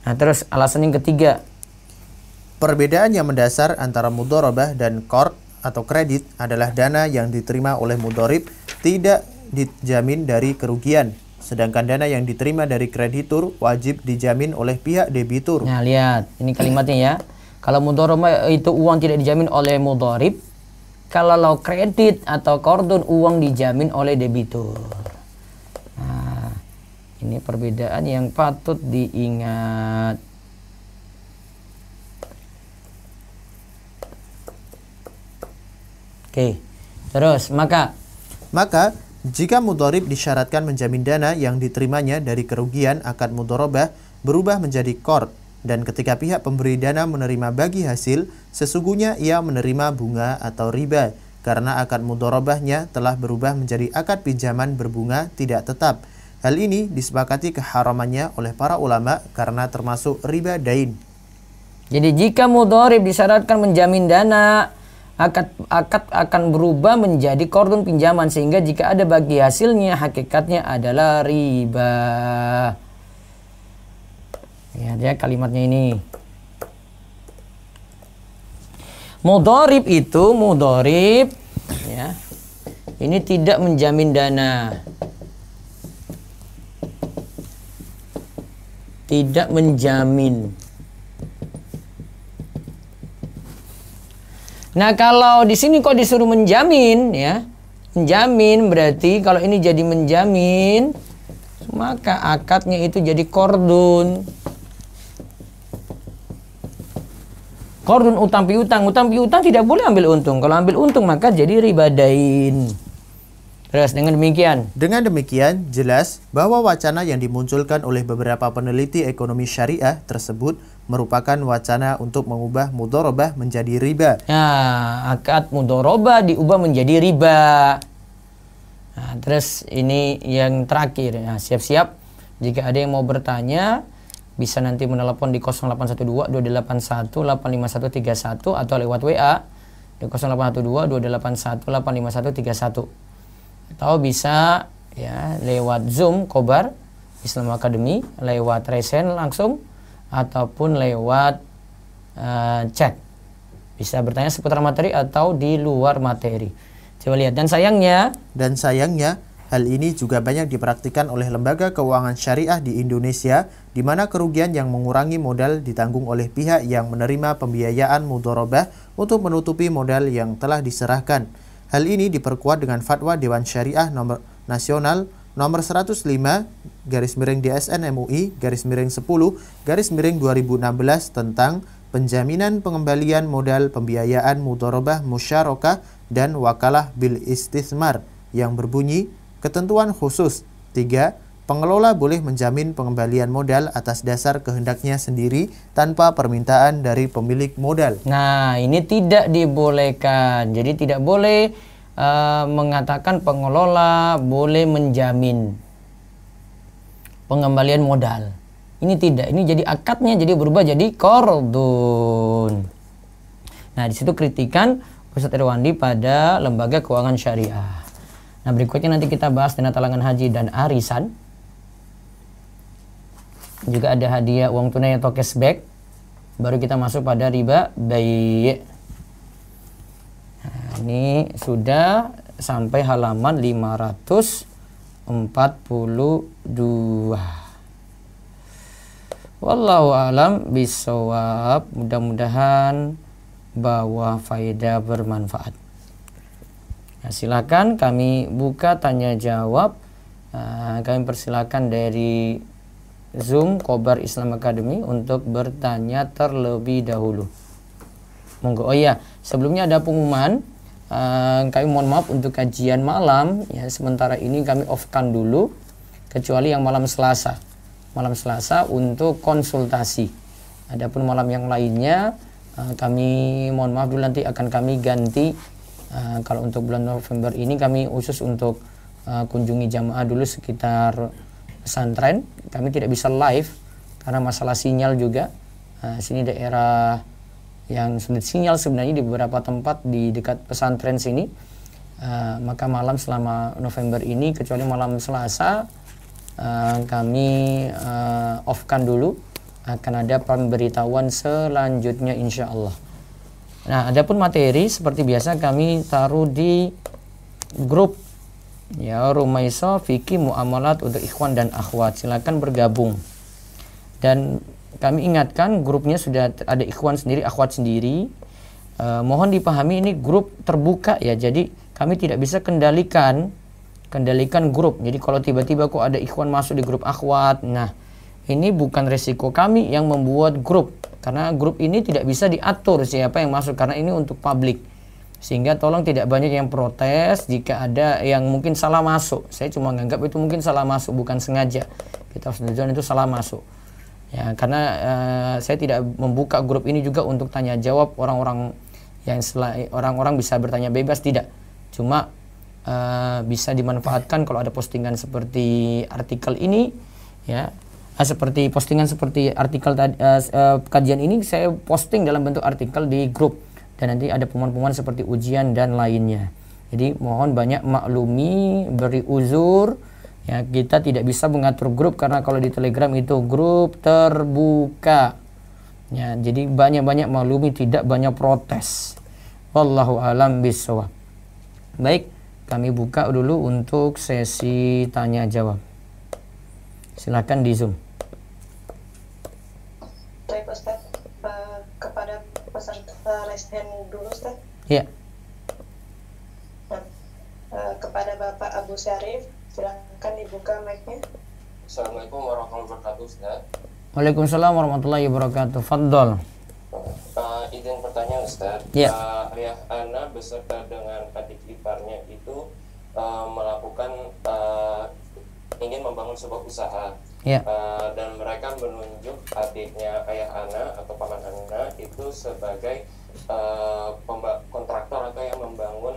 Nah, terus alasan yang ketiga. Perbedaan yang mendasar antara mudharabah dan qard atau kredit adalah dana yang diterima oleh mudharib tidak dijamin dari kerugian, sedangkan dana yang diterima dari kreditur wajib dijamin oleh pihak debitur. Nah, lihat, ini kalimatnya ya. Kalau mudharabah itu uang tidak dijamin oleh mudharib, kalau kredit atau qardun uang dijamin oleh debitur. Nah, ini perbedaan yang patut diingat. Oke, terus maka jika mudharib disyaratkan menjamin dana yang diterimanya dari kerugian akad mudharabah berubah menjadi qard, dan ketika pihak pemberi dana menerima bagi hasil, sesungguhnya ia menerima bunga atau riba karena akad mudharabahnya telah berubah menjadi akad pinjaman berbunga tidak tetap. Hal ini disepakati keharamannya oleh para ulama karena termasuk riba dain. Jadi jika mudharib disyaratkan menjamin dana, akad akan berubah menjadi qardun pinjaman, sehingga jika ada bagi hasilnya hakikatnya adalah riba. Lihat ya kalimatnya ini. Mudharib itu ya. Ini tidak menjamin dana. Tidak menjamin. Nah, kalau di sini kok disuruh menjamin ya. Menjamin berarti kalau ini jadi menjamin, maka akadnya itu jadi qardun. Qardun utang piutang. Utang piutang tidak boleh ambil untung. Kalau ambil untung maka jadi riba dain. Terus dengan demikian jelas bahwa wacana yang dimunculkan oleh beberapa peneliti ekonomi syariah tersebut merupakan wacana untuk mengubah mudharabah menjadi riba. Nah, akad mudharabah diubah menjadi riba. Nah, terus ini yang terakhir. Nah, siap-siap jika ada yang mau bertanya bisa nanti menelepon di 0812 281 85131 atau lewat WA di 0812 281 85131. Atau bisa ya lewat Zoom Kobar Islam Academy, lewat resen langsung ataupun lewat chat. Bisa bertanya seputar materi atau di luar materi. Coba lihat. Dan sayangnya Hal ini juga banyak dipraktikkan oleh lembaga keuangan syariah di Indonesia, di mana kerugian yang mengurangi modal ditanggung oleh pihak yang menerima pembiayaan mudharabah untuk menutupi modal yang telah diserahkan. Hal ini diperkuat dengan Fatwa Dewan Syariah Nasional nomor 105 /DSN MUI /10/2016 tentang penjaminan pengembalian modal pembiayaan mudharabah musyarakah dan wakalah bil istitsmar yang berbunyi ketentuan khusus 3. Pengelola boleh menjamin pengembalian modal atas dasar kehendaknya sendiri tanpa permintaan dari pemilik modal. Nah, ini tidak dibolehkan. Jadi tidak boleh mengatakan pengelola boleh menjamin pengembalian modal. Ini tidak. Ini jadi akadnya jadi berubah jadi qardun. Nah, di situ kritikan Ustadz Irwandi pada lembaga keuangan syariah. Nah, berikutnya nanti kita bahas dana talangan haji dan arisan. Juga ada hadiah uang tunai atau cashback. Baru kita masuk pada riba bai'. Nah, ini sudah sampai halaman 542. Wallahu alam bisawab. Mudah-mudahan bawa faedah bermanfaat. Nah, silakan kami buka tanya jawab. Kami persilakan dari Zoom Khobar Islam Academy untuk bertanya terlebih dahulu. Monggo. Oh iya, sebelumnya ada pengumuman. Kami mohon maaf untuk kajian malam. Ya, sementara ini kami off-kan dulu, kecuali yang malam Selasa. Malam Selasa untuk konsultasi. Adapun malam yang lainnya, kami mohon maaf dulu, nanti akan kami ganti. Kalau untuk bulan November ini kami khusus untuk kunjungi jamaah dulu sekitar pesantren. Kami tidak bisa live karena masalah sinyal juga. Sini daerah yang sulit sinyal sebenarnya di beberapa tempat di dekat pesantren sini. Maka malam selama November ini kecuali malam Selasa kami off-kan dulu. Akan ada pemberitahuan selanjutnya insya Allah. Nah, adapun materi seperti biasa kami taruh di grup ya Rumaisa Fikih Muamalat untuk ikhwan dan akhwat. Silakan bergabung. Dan kami ingatkan grupnya sudah ada ikhwan sendiri, akhwat sendiri. Mohon dipahami ini grup terbuka ya. Jadi kami tidak bisa kendalikan grup. Jadi kalau tiba-tiba kok ada ikhwan masuk di grup akhwat, nah ini bukan resiko kami yang membuat grup. Karena grup ini tidak bisa diatur siapa yang masuk, karena ini untuk publik. Sehingga tolong tidak banyak yang protes jika ada yang mungkin salah masuk. Saya cuma menganggap itu mungkin salah masuk, bukan sengaja. Kita harus tunjukkan itu salah masuk. Ya, karena saya tidak membuka grup ini juga untuk tanya jawab orang-orang yang orang-orang bisa bertanya bebas, tidak. Cuma bisa dimanfaatkan kalau ada postingan seperti artikel ini, ya. Seperti postingan seperti artikel kajian ini saya posting dalam bentuk artikel di grup, dan nanti ada pengumuman-pengumuman seperti ujian dan lainnya. Jadi mohon banyak maklumi, beri uzur ya, kita tidak bisa mengatur grup karena kalau di Telegram itu grup terbuka ya, jadi banyak-banyak maklumi, tidak banyak protes. Wallahu alam bisawab. Baik, kami buka dulu untuk sesi tanya jawab. Silakan di Zoom. Baik Ustaz, kepada peserta raise hand dulu Ustaz. Iya. Kepada Bapak Abu Syarif, silakan dibuka mic-nya. Assalamualaikum warahmatullahi wabarakatuh Ustaz. Waalaikumsalam warahmatullahi wabarakatuh. Fadol. Izin pertanyaan Ustaz. Ya. Ayah Ana beserta dengan adik iparnya itu melakukan ingin membangun sebuah usaha. Ya. Dan mereka menunjuk adiknya ayah Ana atau paman Ana itu sebagai kontraktor atau yang membangun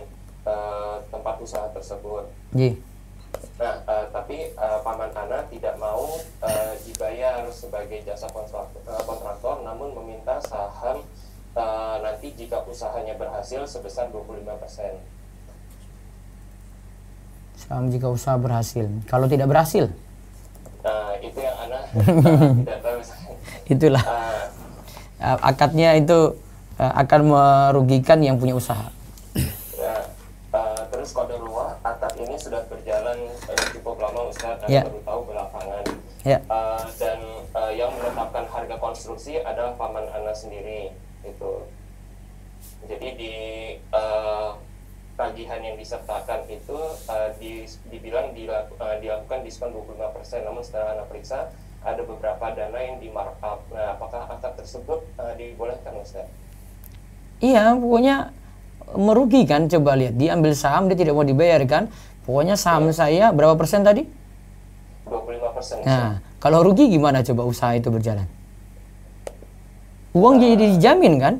tempat usaha tersebut. Ji. Nah, tapi paman Ana tidak mau dibayar sebagai jasa kontraktor, namun meminta saham nanti jika usahanya berhasil sebesar 25%. Saham jika usaha berhasil. Kalau tidak berhasil? Nah, itu yang Ana tidak tahu. Itulah. Akadnya itu akan merugikan yang punya usaha. Terus qadarullah, akad ini sudah berjalan berjalan cukup lama Ustaz, Ya. baru tahu belakangan. Ya. Dan yang menetapkan harga konstruksi adalah paman Ana sendiri itu. Jadi di tagihan yang disertakan itu dibilang dilakukan diskon 25%, namun setelah Ana periksa ada beberapa dana yang di markup. Nah, apakah akad tersebut dibolehkan Ustaz? Iya, pokoknya merugikan. Coba lihat, dia ambil saham, dia tidak mau dibayarkan. Pokoknya saham saya berapa persen tadi? 25%. Nah, kalau rugi gimana coba usaha itu berjalan? Uang jadi dijamin kan?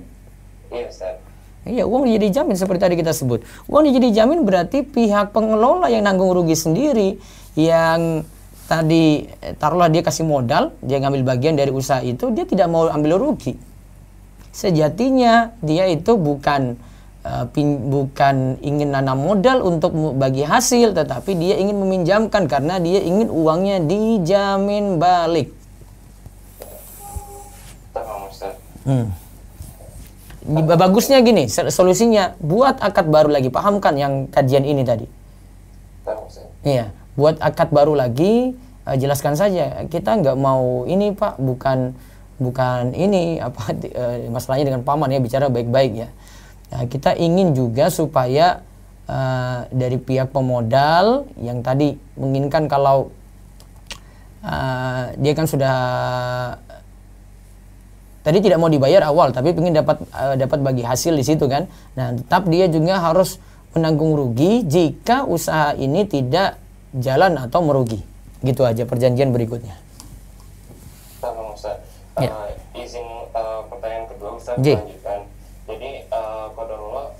Iya Ustaz. Iya, uang jadi dijamin seperti tadi kita sebut. Uang jadi dijamin berarti pihak pengelola yang nanggung rugi sendiri. Yang tadi taruhlah dia kasih modal, dia ngambil bagian dari usaha itu, dia tidak mau ambil rugi. Sejatinya dia itu bukan ingin nanam modal untuk bagi hasil, tetapi dia ingin meminjamkan karena dia ingin uangnya dijamin balik. Tamam Ustaz. Bagusnya gini, solusinya buat akad baru lagi. Pahamkan yang kajian ini tadi. Tamam Ustaz. Iya, buat akad baru lagi, jelaskan saja. Kita nggak mau ini Pak, bukan ini apa masalahnya dengan paman ya, bicara baik-baik ya. Nah, kita ingin juga supaya dari pihak pemodal yang tadi menginginkan kalau dia kan sudah tadi tidak mau dibayar awal, tapi ingin dapat bagi hasil di situ kan. Nah, tetap dia juga harus menanggung rugi jika usaha ini tidak jalan atau merugi. Gitu aja perjanjian berikutnya. Tamam Ustaz. Ya. Izin pertanyaan kedua Ustaz, J. lanjutkan. Jadi qadarullah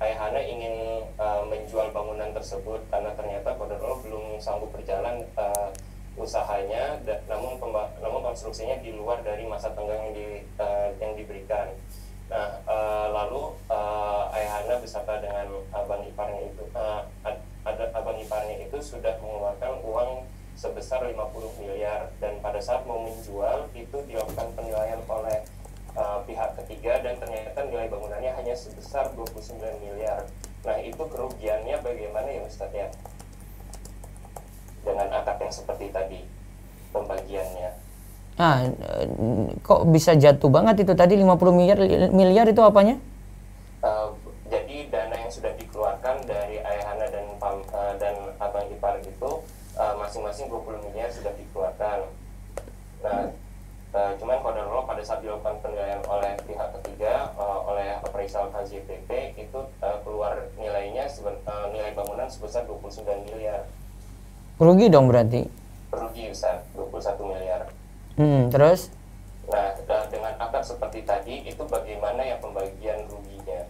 Ayahana ingin menjual bangunan tersebut karena ternyata qadarullah belum sanggup berjalan usahanya, namun konstruksinya di luar dari masa tenggang yang diberikan. Nah, lalu Ayahana beserta dengan abang iparnya itu abang iparnya itu sudah mengeluarkan uang sebesar 50 miliar, dan pada saat mau menjual itu dilakukan penilaian oleh pihak ketiga dan ternyata nilai bangunannya hanya sebesar 29 miliar. Nah, itu kerugiannya bagaimana ya Ustadz ya? Dengan akad yang seperti tadi pembagiannya. Kok bisa jatuh banget itu tadi 50 miliar itu apanya? Jadi dana yang sudah dikeluarkan dari Ayahana dan abang ipar itu masing-masing 20 miliar sudah dikeluarkan. Nah, cuman qadarullah pada saat dilakukan penilaian oleh pihak ketiga oleh appraisal KJPP itu keluar nilainya nilai bangunan sebesar 29 miliar. Rugi dong berarti. Rugi Ustaz, 21 miliar. Terus? Nah, dengan akad seperti tadi itu bagaimana ya pembagian ruginya?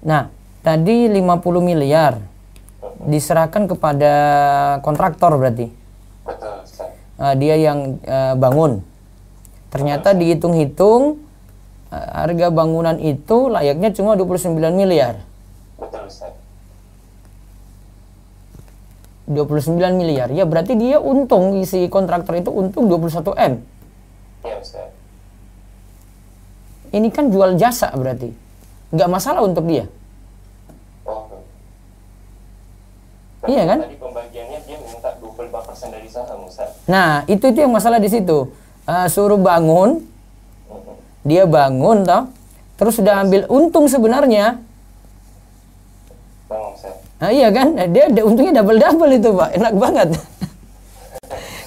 Nah, tadi 50 miliar diserahkan kepada kontraktor berarti. Betul Ustaz. Dia yang bangun. Ternyata dihitung-hitung harga bangunan itu layaknya cuma 29 miliar. Betul Ustaz. 29 miliar. Ya berarti dia untung, si kontraktor itu untung 21 M. Iya Ustaz. Ini kan jual jasa berarti. Nggak masalah untuk dia. Oh. Iya kan? Tadi pembagiannya dia minta 25% dari saham Ustaz. Nah, itu yang masalah di situ. Suruh bangun, dia bangun toh, terus sudah ambil untung sebenarnya. Bang Ustaz. Nah, iya kan? Dia untungnya double itu, Pak. Enak banget.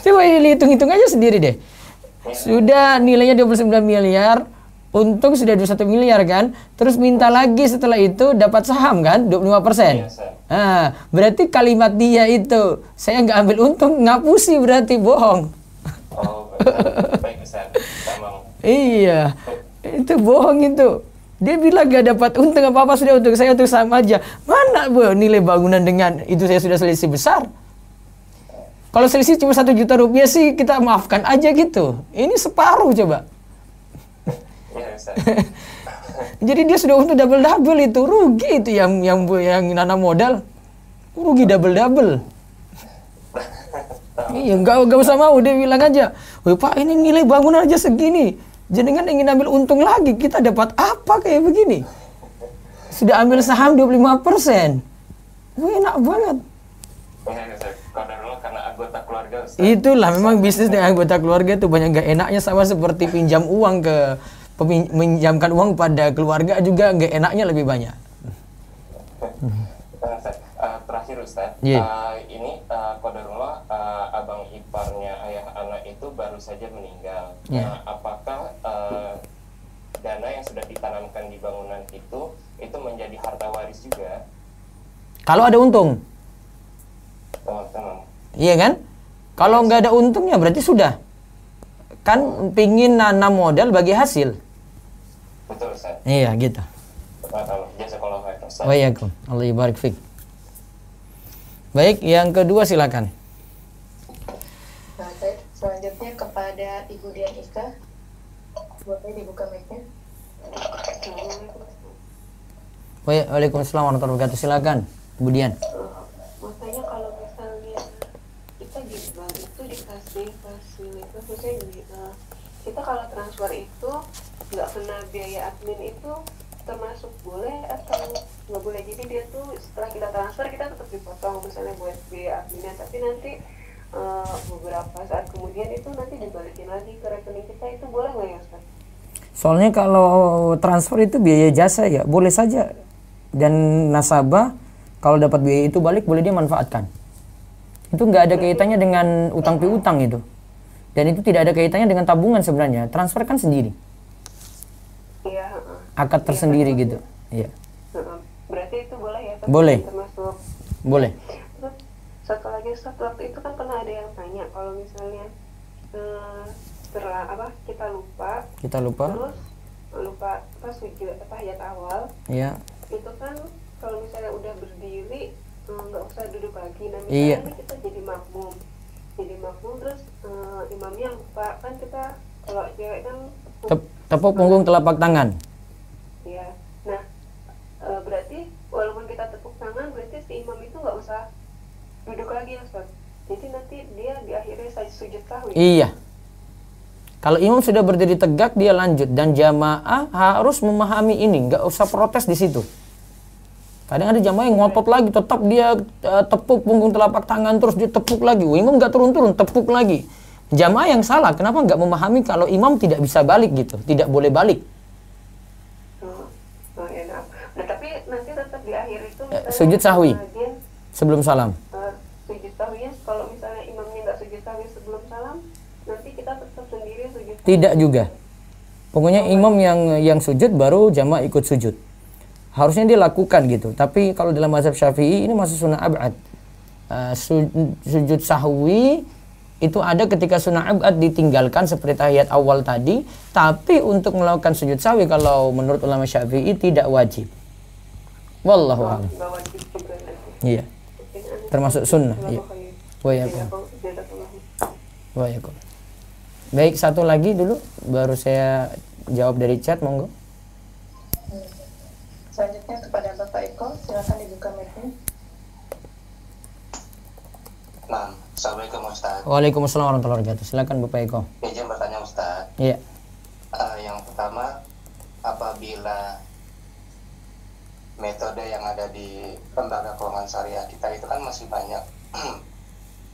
Coba hitung-hitung aja sendiri deh. Sudah nilainya 29 miliar, untung sudah 21 miliar kan? Terus minta lagi setelah itu dapat saham kan? 25%. Iya, Ustaz. Nah, berarti kalimat dia itu, saya nggak ambil untung, ngapusi berarti bohong. Oh, baik Ustaz. Tamam. Iya, itu bohong itu. Dia bilang gak dapat untung apa-apa, sudah untuk saya untuk sama aja. Mana nilai bangunan dengan itu saya sudah selisih besar. Kalau selisih cuma 1 juta rupiah sih kita maafkan aja gitu. Ini separuh coba. Iya Ustaz. Jadi dia sudah untung double itu, rugi itu yang nanam modal. Rugi double. Iya, nggak usah mau, dia bilang aja, "Woi Pak, ini nilai bangunan aja segini. Jenengan ingin ambil untung lagi, kita dapat apa kayak begini?" sudah ambil saham 25%. Wah, enak banget. Qadarullah karena anggota keluarga, Ustaz. Itulah memang bisnis dengan anggota keluarga itu banyak gak enaknya, sama seperti pinjam uang ke meminjamkan uang pada keluarga juga gak enaknya lebih banyak. Terakhir Ustaz, ini qadarullah abang iparnya ayah anak itu baru saja meninggal. Apakah dana yang sudah ditanamkan di bangunan itu menjadi harta waris juga? Kalau ada untung. Tenang. Iya kan? Kalau nggak ada untungnya berarti sudah. Kan pingin nanam modal bagi hasil. Betul, Ustaz. Iya gitu. Jazakallahu khairan, Ustaz. Waalaikumsalam. Allah ibarik fiik. Baik, yang kedua silakan. Nah, selanjutnya kepada Ibu Dian Ika. Boleh dibuka mic-nya. Waalaikumsalam warahmatullahi wabarakatuh. Silakan, Bu Dian. Makanya kalau misalnya kita di bank itu dikasih fasilitas, maksudnya gini, kita kalau transfer itu nggak kena biaya admin itu termasuk boleh atau nggak boleh? Jadi dia tuh setelah kita transfer kita tetap dipotong misalnya buat biaya adminnya, tapi nanti beberapa saat kemudian itu nanti dibalikin lagi ke rekening kita, itu boleh nggak ya Ustaz? Soalnya kalau transfer itu biaya jasa ya, boleh saja. Dan nasabah kalau dapat biaya itu balik boleh dia manfaatkan. Itu nggak ada kaitannya dengan utang piutang itu. Dan itu tidak ada kaitannya dengan tabungan sebenarnya. Transfer kan sendiri. Iya. Akad tersendiri gitu. Iya. Berarti itu boleh ya? Boleh. Termasuk. Boleh. Terus satu lagi, satu waktu itu kan pernah ada yang tanya kalau misalnya kita lupa. Terus lupa sujud tahiyat awal. Iya. Itu kan kalau misalnya udah berdiri nggak usah duduk lagi. Nah Iya. misalnya kita jadi makmum terus imamnya lupa, kan kita kalau cewek kan Tepuk punggung telapak tangan. ya. Nah berarti walaupun kita tepuk tangan berarti si imam itu nggak usah duduk lagi ya Ustaz. Jadi nanti dia di akhirnya sujud sahwi. Iya. Kalau imam sudah berdiri tegak dia lanjut, dan jamaah harus memahami ini, nggak usah protes di situ. Kadang ada jamaah yang ngotot lagi, tetap dia tepuk punggung telapak tangan terus dia tepuk lagi. Imam nggak turun-turun, tepuk lagi. Jamaah yang salah, kenapa nggak memahami kalau imam tidak bisa balik gitu, tidak boleh balik. Enak. Nah tapi nanti tetap di akhir itu sujud sahwi dia, sebelum salam. Sujud sahwinya kalau misalnya imamnya nggak sujud sahwi sebelum salam, nanti kita tetap sendiri sujud sahwi. Tidak juga. Pokoknya imam yang sujud baru jamaah ikut sujud. Harusnya dia lakukan gitu. Tapi kalau dalam mazhab Syafi'i ini masih sunnah ab'ad. Sujud sahwi itu ada ketika sunnah ab'ad ditinggalkan seperti tahiyat awal tadi. Tapi untuk melakukan sujud sahwi kalau menurut ulama Syafi'i tidak wajib. Wallahu a'lam. Nggak wajib juga nanti. Iya. Termasuk sunnah. Iya. Wa yakum. Baik, satu lagi dulu baru saya jawab dari chat, monggo. Selanjutnya kepada Bapak Eko, silakan dibuka mic-nya. Nah, Assalamualaikum Ustaz. Waalaikumsalam warahmatullahi wabarakatuh. Silakan Bapak Eko. Izin bertanya Ustaz. Iya. Yang pertama, apabila metode yang ada di lembaga keuangan syariah kita itu kan masih banyak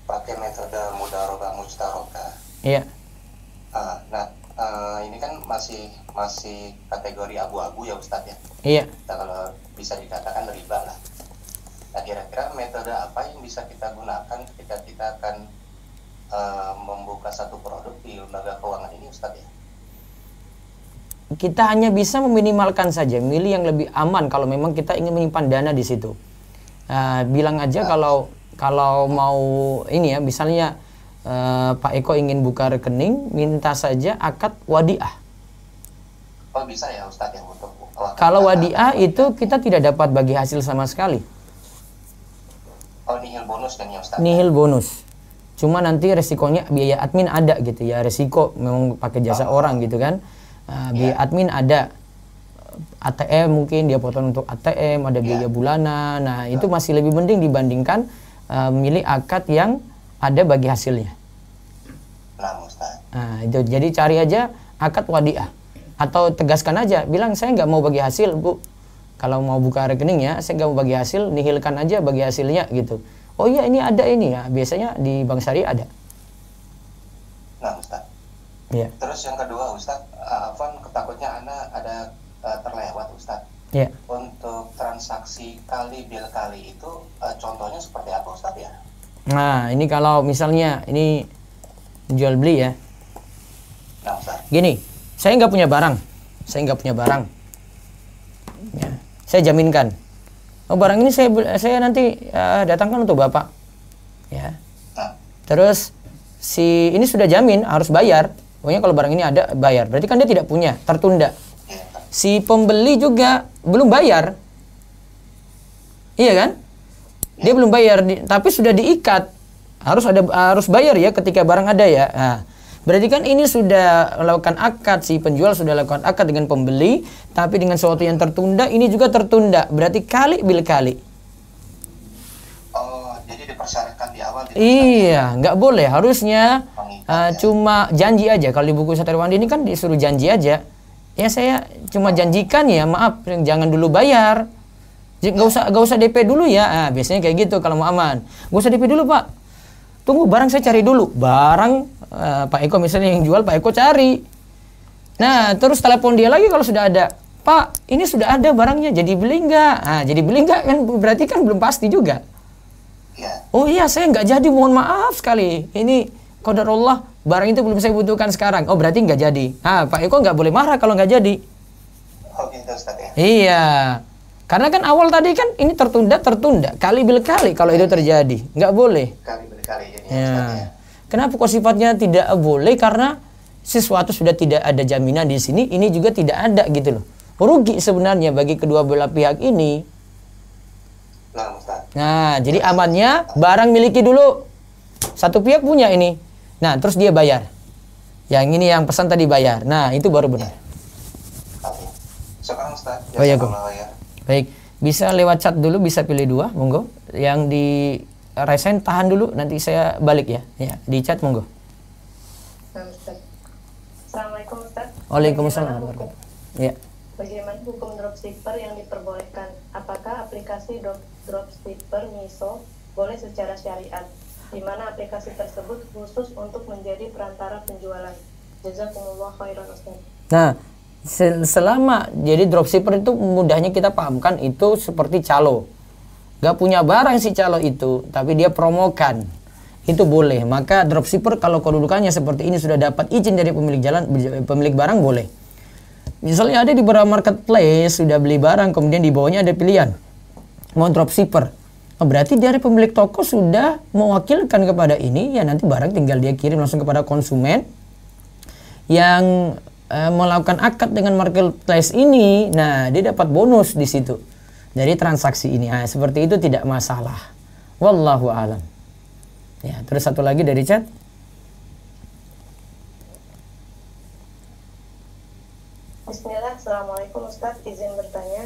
pakai metode mudharabah mustarokah. Iya. Ini kan masih kategori abu-abu ya Ustadz ya. Iya. Kita kalau bisa dikatakan riba lah. Nah kira-kira metode apa yang bisa kita gunakan ketika kita akan membuka satu produk di lembaga keuangan ini Ustadz ya? Kita hanya bisa meminimalkan saja, milih yang lebih aman kalau memang kita ingin menyimpan dana di situ. Bilang aja kalau mau ini ya, misalnya Pak Eko ingin buka rekening, minta saja akad wadiah. Oh bisa ya Ustadz ya untuk kalau wadiah itu kita tidak dapat bagi hasil sama sekali. Oh nihil bonus kan ya Ustadz? Nihil bonus. Cuma nanti resikonya biaya admin ada gitu ya, resiko memang pakai jasa orang gitu kan. Biaya admin ada, ATM mungkin dia potong untuk ATM, ada biaya bulanan. Nah itu masih lebih mending dibandingkan milih akad yang ada bagi hasilnya. Nah itu jadi cari aja akad wadiah, atau tegaskan aja, bilang saya nggak mau bagi hasil Bu, Kalau mau buka rekening ya, saya nggak mau bagi hasil, nihilkan aja bagi hasilnya gitu. Oh iya ini ada ini ya, biasanya di Bank Syariah ada. Nah Ustaz. Iya. Terus yang kedua Ustaz, Afwan takutnya Ana ada terlewat Ustaz. Iya. Untuk transaksi kali bil kali itu contohnya seperti apa Ustaz ya? Nah ini kalau misalnya ini jual beli ya. Nah Ustaz. Gini, saya nggak punya barang. Ya, saya jaminkan. Oh barang ini saya nanti datangkan untuk Bapak. Ya. Nah. Terus si ini sudah jamin harus bayar. Pokoknya kalau barang ini ada bayar. Berarti kan dia tidak punya, tertunda. Si pembeli juga belum bayar. Iya kan? Dia belum bayar, tapi sudah diikat. Harus bayar ya ketika barang ada ya. Nah, berarti kan ini sudah melakukan akad, si penjual sudah lakukan akad dengan pembeli, tapi dengan sesuatu yang tertunda, ini juga tertunda. Berarti kali bil kali. Oh, jadi dipersyaratkan di awal. Iya, nggak boleh. Harusnya cuma janji aja. Kalau di buku Satriwandi ini kan disuruh janji aja. Ya saya cuma janjikan ya, maaf, jangan dulu bayar. Nggak usah DP dulu ya. Nah, biasanya kayak gitu kalau mau aman. Nggak usah DP dulu Pak. Tunggu barang saya cari dulu. Barang Pak Eko misalnya yang jual, Pak Eko cari. Nah, terus telepon dia lagi kalau sudah ada. Pak, ini sudah ada barangnya, jadi beli nggak? Nah, jadi beli nggak kan berarti kan belum pasti juga. Oh iya, saya nggak jadi, mohon maaf sekali. Ini qadarullah, barang itu belum saya butuhkan sekarang. Oh berarti nggak jadi. Ah, Pak Eko nggak boleh marah kalau nggak jadi. Oh gitu Ustaz ya. Iya. Karena kan awal tadi kan ini tertunda, kali bil kali kalau itu terjadi. Nggak boleh. Kali bil kali jadinya Ya. Ustaz ya. Kenapa kok sifatnya tidak boleh? Karena sesuatu sudah tidak ada jaminan di sini, ini juga tidak ada gitu loh. Rugi sebenarnya bagi kedua belah pihak ini. Nah, Ustaz. Nah, jadi amannya barang miliki dulu. Satu pihak punya ini. Nah, terus dia bayar. Yang ini yang pesan tadi bayar. Nah, itu baru benar. Oke. Sekarang Ustaz. Oh iya, Go. Ya. Baik, bisa lewat chat dulu, bisa pilih dua, monggo. Yang di resign tahan dulu, nanti saya balik ya. Ya, di chat monggo. Assalamualaikum Ustaz. Waalaikumsalam. Ya. Bagaimana hukum dropshipper yang diperbolehkan? Apakah aplikasi dropshipper Miso boleh secara syariat? Di mana aplikasi tersebut khusus untuk menjadi perantara penjualan? Jazakumullah khairan Ustaz. Nah, selama jadi dropshipper itu mudahnya kita pahamkan itu seperti calo. Gak punya barang si calo itu, tapi dia promokan. Itu boleh. Maka dropshipper kalau kedudukannya seperti ini sudah dapat izin dari pemilik barang boleh. Misalnya ada di beberapa marketplace sudah beli barang, kemudian di bawahnya ada pilihan mau dropshipper. Oh, berarti dari pemilik toko sudah mewakilkan kepada ini, ya nanti barang tinggal dia kirim langsung kepada konsumen yang melakukan akad dengan marketplace ini. Nah, dia dapat bonus di situ dari transaksi ini. Nah, seperti itu tidak masalah. Wallahu alam. Ya, terus satu lagi dari chat. Bismillah, Assalamualaikum Ustaz, izin bertanya.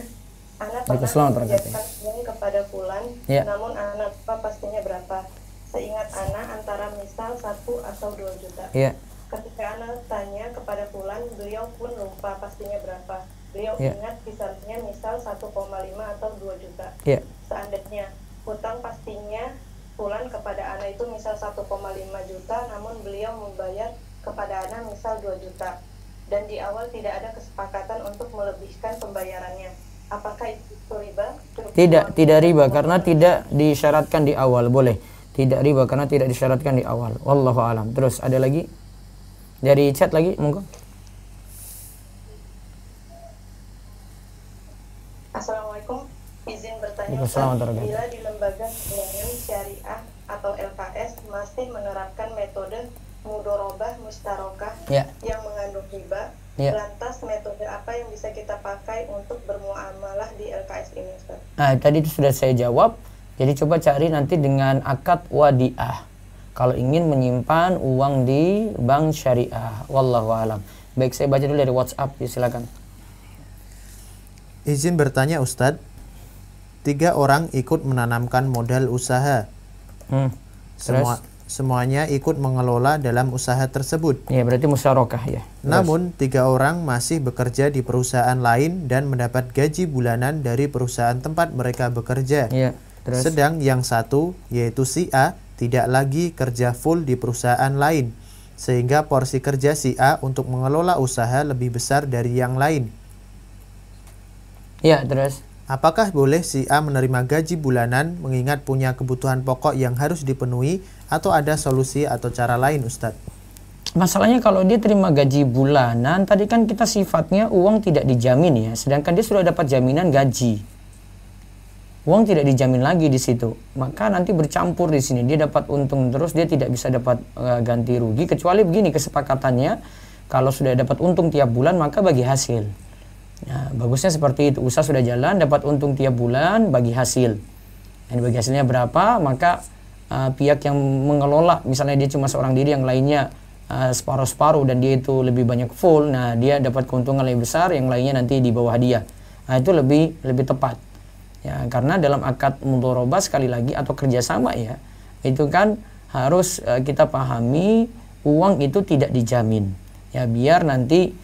Anak Waalaikumsalam pernah menjadikan uang kepada bulan, Ya. namun anak lupa pastinya berapa. Seingat anak antara misal 1 atau 2 juta. Ya. Ketika anak tanya kepada bulan, beliau pun lupa pastinya berapa. Beliau Ya. ingat kisarannya misal 1,5 atau 2 juta. Ya. Seandainya hutang pastinya bulan kepada anak itu misal 1,5 juta, namun beliau membayar kepada anak misal 2 juta. Dan di awal tidak ada kesepakatan untuk melebihkan pembayarannya. Apakah itu riba? Tidak riba karena tidak disyaratkan di awal. Boleh. Tidak riba karena tidak disyaratkan di awal. Wallahu alam. Terus ada lagi dari chat lagi, monggo. Assalamualaikum. Izin bertanya, Waalaikumsalam Ustaz, warahmatullahi bila di lembaga keuangan syariah atau LKS masih menerapkan metode mudorobah mustarokah Ya. yang mengandung riba, Ya. lantas metode apa yang bisa kita pakai untuk bermuamalah di LKS ini, Ustaz? Nah, tadi itu sudah saya jawab. Jadi coba cari nanti dengan akad wadiah. Kalau ingin menyimpan uang di bank syariah. Wallahu alam. Baik, saya baca dulu dari WhatsApp. Ya, silakan. Izin bertanya Ustadz, 3 orang ikut menanamkan modal usaha. Terus? semuanya ikut mengelola dalam usaha tersebut. Ya, berarti musyarakah ya. Namun, 3 orang masih bekerja di perusahaan lain dan mendapat gaji bulanan dari perusahaan tempat mereka bekerja. Ya, terus. Sedang yang satu, yaitu si A, tidak lagi kerja full di perusahaan lain, sehingga porsi kerja si A untuk mengelola usaha lebih besar dari yang lain. Ya, terus. Apakah boleh si A menerima gaji bulanan mengingat punya kebutuhan pokok yang harus dipenuhi, atau ada solusi atau cara lain, Ustadz? Masalahnya kalau dia terima gaji bulanan, tadi kan kita sifatnya uang tidak dijamin ya, sedangkan dia sudah dapat jaminan gaji. Uang tidak dijamin lagi di situ, maka nanti bercampur di sini. Dia dapat untung terus, dia tidak bisa dapat ganti rugi, kecuali begini kesepakatannya, kalau sudah dapat untung tiap bulan maka bagi hasil. Nah, bagusnya seperti itu, usaha sudah jalan, dapat untung tiap bulan, bagi hasil. Dan bagi hasilnya berapa, maka pihak yang mengelola, misalnya dia cuma seorang diri, yang lainnya separuh-separuh dan dia itu lebih banyak full, nah dia dapat keuntungan lebih besar, yang lainnya nanti di bawah dia. Nah, itu lebih tepat. Ya, karena dalam akad mudharabah sekali lagi atau kerjasama ya, itu kan harus kita pahami uang itu tidak dijamin. Ya, biar nanti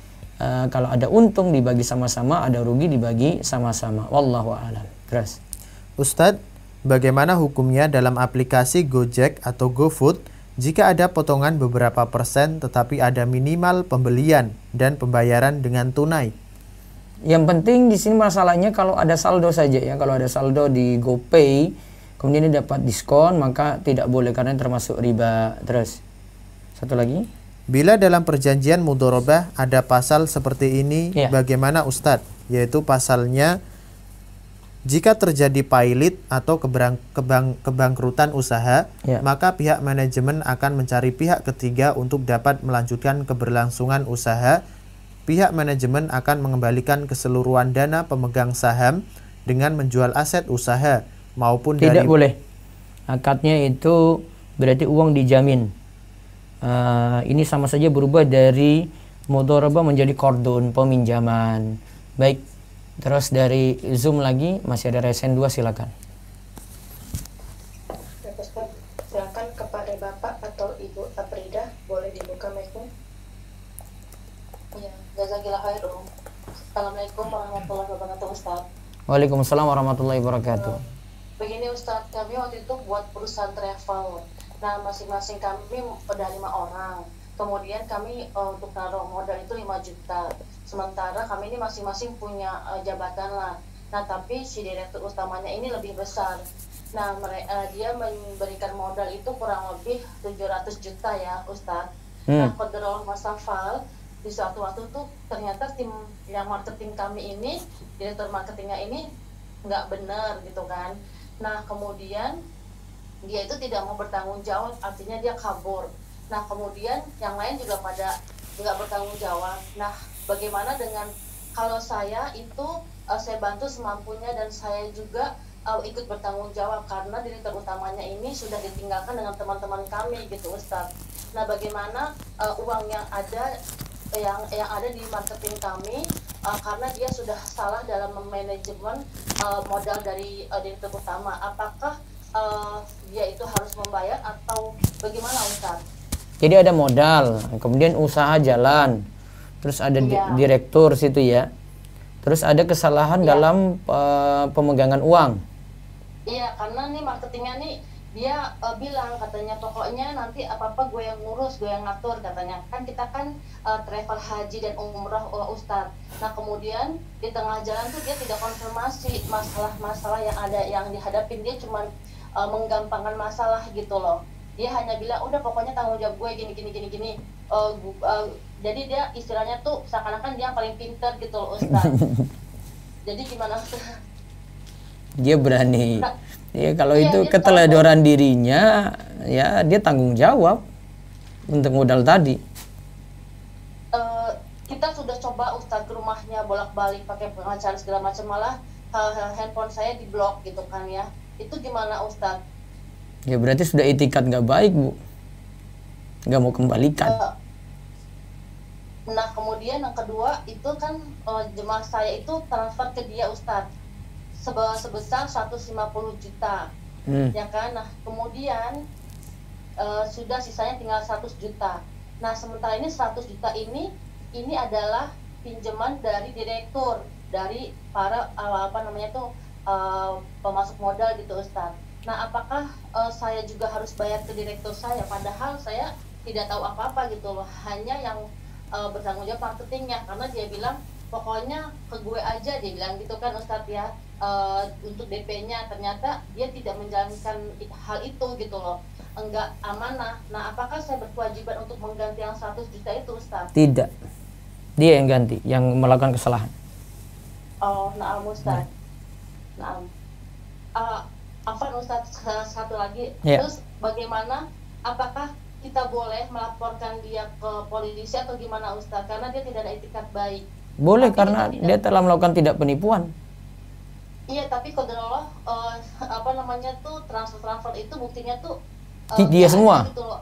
kalau ada untung dibagi sama-sama, ada rugi dibagi sama-sama. Wallahu a'lam. Terus. Ustadz, bagaimana hukumnya dalam aplikasi Gojek atau GoFood jika ada potongan beberapa persen tetapi ada minimal pembelian dan pembayaran dengan tunai? Yang penting di sini masalahnya kalau ada saldo saja ya. Kalau ada saldo di GoPay, kemudian dia dapat diskon, maka tidak boleh karena termasuk riba. Terus. Satu lagi. Bila dalam perjanjian mudharabah ada pasal seperti ini, Ya. bagaimana Ustadz? Yaitu pasalnya, jika terjadi pailit atau kebangkrutan usaha, Ya. maka pihak manajemen akan mencari pihak ketiga untuk dapat melanjutkan keberlangsungan usaha. Pihak manajemen akan mengembalikan keseluruhan dana pemegang saham dengan menjual aset usaha maupun Tidak dari... boleh. Akadnya itu berarti uang dijamin. Ini sama saja berubah dari mudharabah menjadi qardun, peminjaman. Baik, terus dari Zoom lagi masih ada resen 2, silakan. Ustaz, silakan kepada Bapak atau Ibu Afridah, boleh dibuka mic-nya. Iya, jazakillah khairum. Assalamualaikum warahmatullahi wabarakatuh, Ustaz. Waalaikumsalam warahmatullahi wabarakatuh. Begini Ustaz, kami waktu itu buat perusahaan travel. Nah, masing-masing kami ada 5 orang. Kemudian kami untuk naruh modal itu 5 juta. Sementara kami ini masing-masing punya jabatan lah. Nah, tapi si direktur utamanya ini lebih besar. Nah, dia memberikan modal itu kurang lebih 700 juta ya, Ustaz. Nah, qadarullah masafal, di suatu waktu tuh ternyata tim yang marketing kami ini, direktur marketingnya ini nggak benar gitu kan. Nah, kemudian dia itu tidak mau bertanggung jawab, artinya dia kabur. Nah, kemudian yang lain juga pada nggak bertanggung jawab. Nah, bagaimana dengan kalau saya itu saya bantu semampunya dan saya juga ikut bertanggung jawab karena direktur utamanya ini sudah ditinggalkan dengan teman-teman kami gitu, Ustaz. Nah, bagaimana uang yang ada di marketing kami karena dia sudah salah dalam manajemen modal dari direktur utama, apakah dia itu harus membayar atau bagaimana, Ustaz? Jadi ada modal, kemudian usaha jalan, terus ada direktur situ ya, terus ada kesalahan dalam pemegangan uang. Iya, karena nih marketingnya nih dia bilang katanya pokoknya nanti apa-apa gue yang ngurus, gue yang ngatur katanya. Kan kita kan travel haji dan umrah Ustadz. Nah, kemudian di tengah jalan tuh dia tidak konfirmasi masalah-masalah yang ada yang dihadapin, dia cuma menggampangkan masalah gitu loh. Dia hanya bilang udah pokoknya tanggung jawab gue gini. Jadi dia istilahnya tuh seakan-akan dia yang paling pintar gitu loh, Ustadz. Jadi gimana? Dia berani. Nah, ya kalau itu keteledoran dirinya, ya dia tanggung jawab untuk modal tadi. Kita sudah coba Ustadz ke rumahnya bolak-balik pakai pengacara segala macam, malah handphone saya diblok gitu kan ya. Itu gimana, Ustadz? Ya berarti sudah itikat nggak baik, Bu. Nggak mau kembalikan. Nah, kemudian yang kedua itu kan jemaah saya itu transfer ke dia, Ustadz, sebesar 150 juta. Ya kan? Nah, kemudian sudah sisanya tinggal 100 juta. Nah, sementara ini 100 juta ini adalah pinjaman dari direktur, dari para pemasuk modal gitu Ustadz. Nah, apakah saya juga harus bayar ke direktur saya, padahal saya tidak tahu apa-apa gitu loh, hanya yang bertanggung jawab marketingnya, karena dia bilang pokoknya ke gue aja, dia bilang gitu kan Ustadz ya, untuk DP-nya. Ternyata dia tidak menjalankan hal itu gitu loh, enggak amanah. Nah, apakah saya berkewajiban untuk mengganti yang 100 juta itu Ustadz? Tidak, dia yang ganti, yang melakukan kesalahan. Oh, na'am Ustadz. Na'am. Afwan Ustadz, satu lagi. Terus bagaimana, apakah kita boleh melaporkan dia ke polisi atau gimana Ustadz? Karena dia tidak ada etikat baik. Boleh, karena dia telah melakukan tidak penipuan. Iya, tapi qadarullah transfer itu buktinya tuh dia semua. Gitu loh.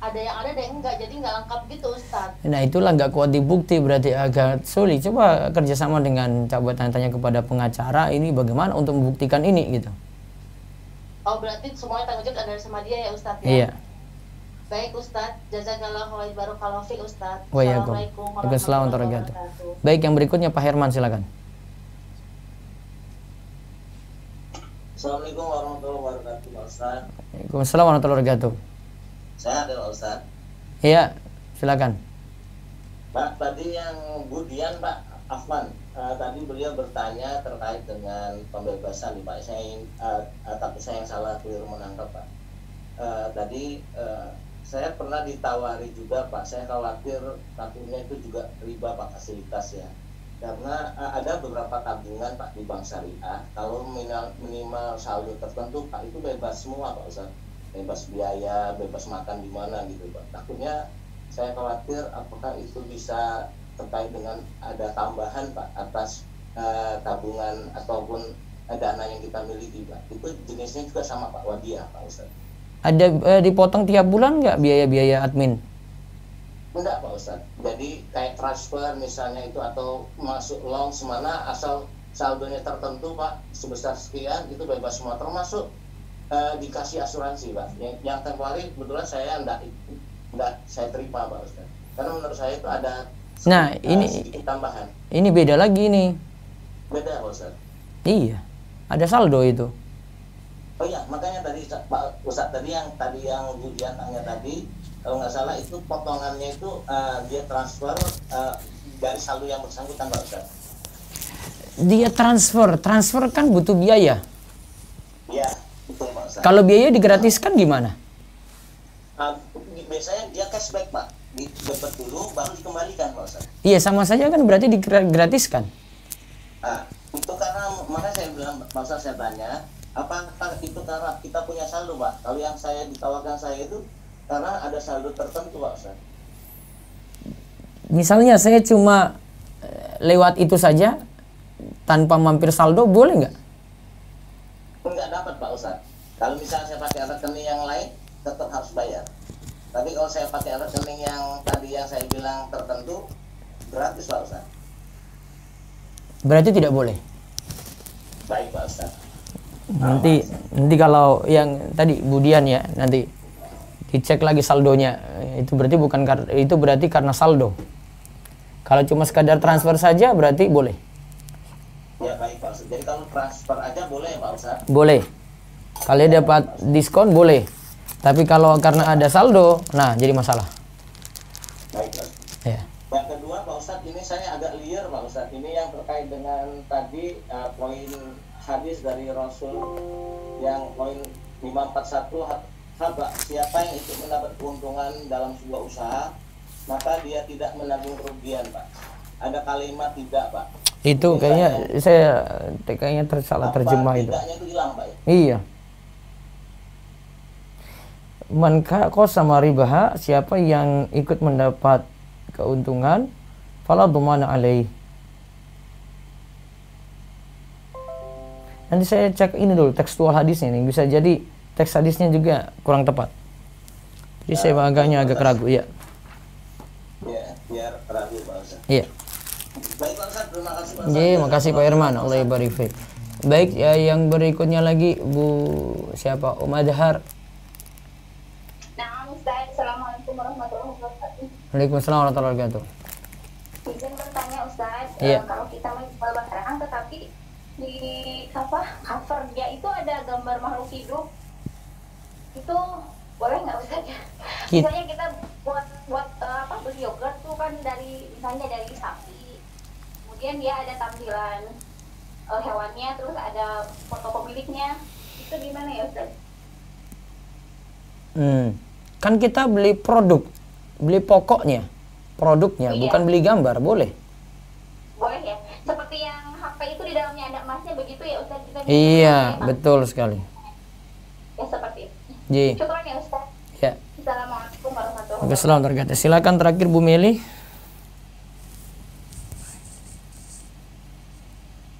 Ada yang ada yang enggak, jadi nggak lengkap gitu Ustadz. Nah, itulah nggak kuat dibukti, berarti agak sulit. Coba kerjasama dengan, coba tanya-tanya kepada pengacara ini bagaimana untuk membuktikan ini gitu. Oh, berarti semuanya tanggung jawab ada sama dia ya Ustadz ya? Iya. Baik Ustadz, jazakallahu khairan, barakallahu fiik Ustadz. Assalamualaikum warahmatullahi wabarakatuh. Baik, yang berikutnya Pak Herman, silakan. Assalamualaikum warahmatullahi wabarakatuh Pak Ustadz. Waalaikumsalam warahmatullahi wabarakatuh. Sehat ya Pak Ustadz? Iya, silakan. Pak, tadi yang Budian Pak Afwan, tadi beliau bertanya terkait dengan pembebasan nih Pak. Tapi saya yang salah keliru menangkap Pak. Tadi saya pernah ditawari juga Pak, saya khawatir takutnya itu juga riba Pak, fasilitas ya. Karena ada beberapa tabungan Pak di bank syariah, kalau minimal saldo tertentu Pak itu bebas semua Pak Ustadz. Bebas biaya, bebas makan di mana gitu Pak. Takutnya saya khawatir apakah itu bisa terkait dengan ada tambahan Pak atas tabungan ataupun dana yang kita miliki Pak. Itu jenisnya juga sama Pak, wadiah Pak Ustadz. Ada dipotong tiap bulan nggak biaya-biaya admin? Enggak Pak Ustadz. Jadi kayak transfer misalnya itu atau masuk loan semana asal saldonya tertentu Pak sebesar sekian itu bebas semua, termasuk dikasih asuransi Pak. Yang tempoh hari kebetulan saya enggak saya terima Pak Ustaz. Karena menurut saya itu ada sedikit tambahan. Ini beda lagi nih. Beda Pak Ustaz. Iya. Ada saldo itu. Oh iya, makanya tadi Pak Ustaz tadi yang Budian tanya tadi, kalau nggak salah itu potongannya itu dia transfer dari saldo yang bersangkutan Pak Ustaz. Dia transfer kan butuh biaya. Iya. Kalau biaya digratiskan gimana? Biasanya dia cashback Pak, dapat dulu baru dikembalikan Pak Ustaz. Iya, sama saja kan berarti digratiskan. Itu karena makanya saya bilang Pak Ustaz, saya tanya apakah itu karena kita punya saldo Pak? Kalau yang saya ditawarkan saya itu karena ada saldo tertentu Pak Ustaz. Misalnya saya cuma lewat itu saja tanpa mampir saldo, boleh nggak? Enggak dapat Pak Ustaz. Kalau misalnya saya pakai rekening yang lain, tetap harus bayar. Tapi kalau saya pakai rekening yang tadi yang saya bilang tertentu, gratis Pak Ustaz. Berarti tidak boleh. Baik Pak Ustaz. Nanti kalau yang tadi Budian ya, nanti dicek lagi saldonya. Itu berarti karena saldo. Kalau cuma sekadar transfer saja berarti boleh. Ya baik Pak Ustaz. Jadi kalau transfer aja boleh Pak Ustaz? Boleh. Kalau dapat diskon boleh. Tapi kalau karena ada saldo, nah jadi masalah. Baik Pak. Ya. Yang kedua Pak Ustaz, ini saya agak liar Pak Ustaz. Ini yang terkait dengan tadi poin hadis dari Rasul yang poin 541, haba, siapa yang ikut mendapat keuntungan dalam sebuah usaha, maka dia tidak menanggung kerugian Pak. Ada kalimat tidak Pak. Itu kayaknya saya salah terjemah itu. Tidaknya itu hilang Pak ya? Iya. Man qasama ribaha, siapa yang ikut mendapat keuntungan, fala dhamana alaih. Nanti saya cek ini dulu tekstual hadisnya nih, bisa jadi teks hadisnya juga kurang tepat. Jadi saya agak ragu ya. Ya, biar ragu Pak Ustaz. Iya. Baik Pak Ustaz, terima kasih Pak Ustaz. Iya, makasih Pak Herman, Allah barik fiik. Baik, ya, yang berikutnya lagi Bu siapa? Adhar. Nah, Ustaz, Assalamualaikum warahmatullahi wabarakatuh. Waalaikumsalam warahmatullahi wabarakatuh. Izin bertanya Ustaz, Iya. kalau kita menjual barang tetapi di covernya itu ada gambar makhluk hidup, itu boleh nggak Ustaz? Misalnya kita buat beli yogurt tuh kan misalnya dari sapi, kemudian dia ada tampilan hewannya, terus ada foto pemiliknya, itu gimana ya Ustaz? Kan kita beli produk, beli pokoknya, produknya, Iya. bukan beli gambar, boleh? Boleh ya? Seperti yang HP itu di dalamnya ada emasnya begitu ya Ustaz? Kita Iya, bisa betul sekali. ya seperti itu. Ji. Syukran ya Ustaz. Ya. Assalamualaikum warahmatullahi Oke, wabarakatuh. selamat terkata. Silakan terakhir Bu Meli.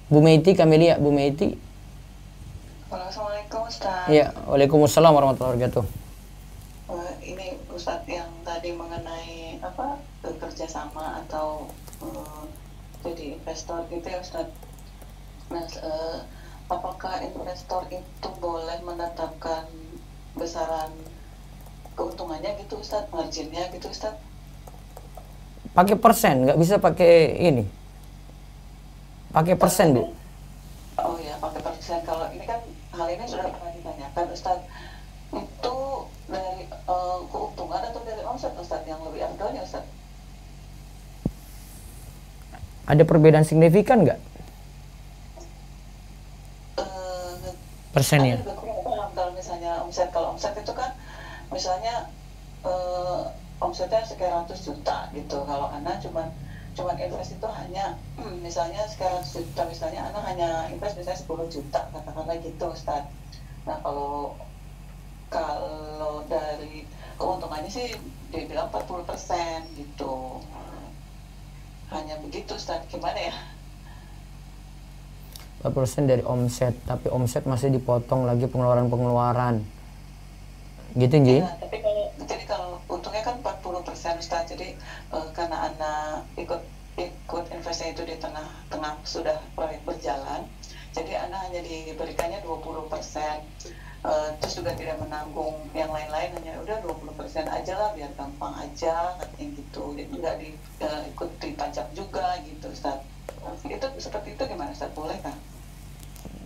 Bu Meiti, Kamelia, Bu Meiti. Assalamualaikum Ustaz. Ya, waalaikumsalam warahmatullahi wabarakatuh. Ini Ustaz yang tadi mengenai kerjasama atau jadi investor gitu ya Ustaz. Nah, apakah investor itu boleh menetapkan besaran keuntungannya gitu Ustaz, marginnya gitu Ustaz? Pakai persen, nggak bisa pakai ini. Pakai persen, Bu. Oh ya, pakai persen. Kalau ini kan hal ini sudah pernah ditanyakan Ustaz. Itu dari keuntungan atau dari omset Ustaz yang lebih afdolnya Ustaz? Ada perbedaan signifikan nggak persennya? Ada juga kalau misalnya omset, kalau omset itu kan misalnya omsetnya sekian ratus juta gitu. Kalau Ana cuman invest itu hanya misalnya sekian ratus juta, misalnya Ana hanya invest misalnya 10 juta katakanlah gitu Ustaz. Nah kalau dari keuntungannya sih dibilang 40% gitu. Hanya begitu Ustaz, gimana ya? 4% dari omset, tapi omset masih dipotong lagi pengeluaran-pengeluaran. Gitu, Ji? Ya, tapi kalau untungnya kan 40% Ustaz. Jadi karena Ana ikut investasi itu di tengah sudah proyek berjalan, jadi Ana hanya diberikannya 20%. Terus juga tidak menanggung yang lain-lain, hanya udah 20% aja lah biar gampang aja katanya gitu. Jadi nggak ikut dipajak juga gitu Ustaz. Itu seperti itu gimana Ustaz, boleh kan?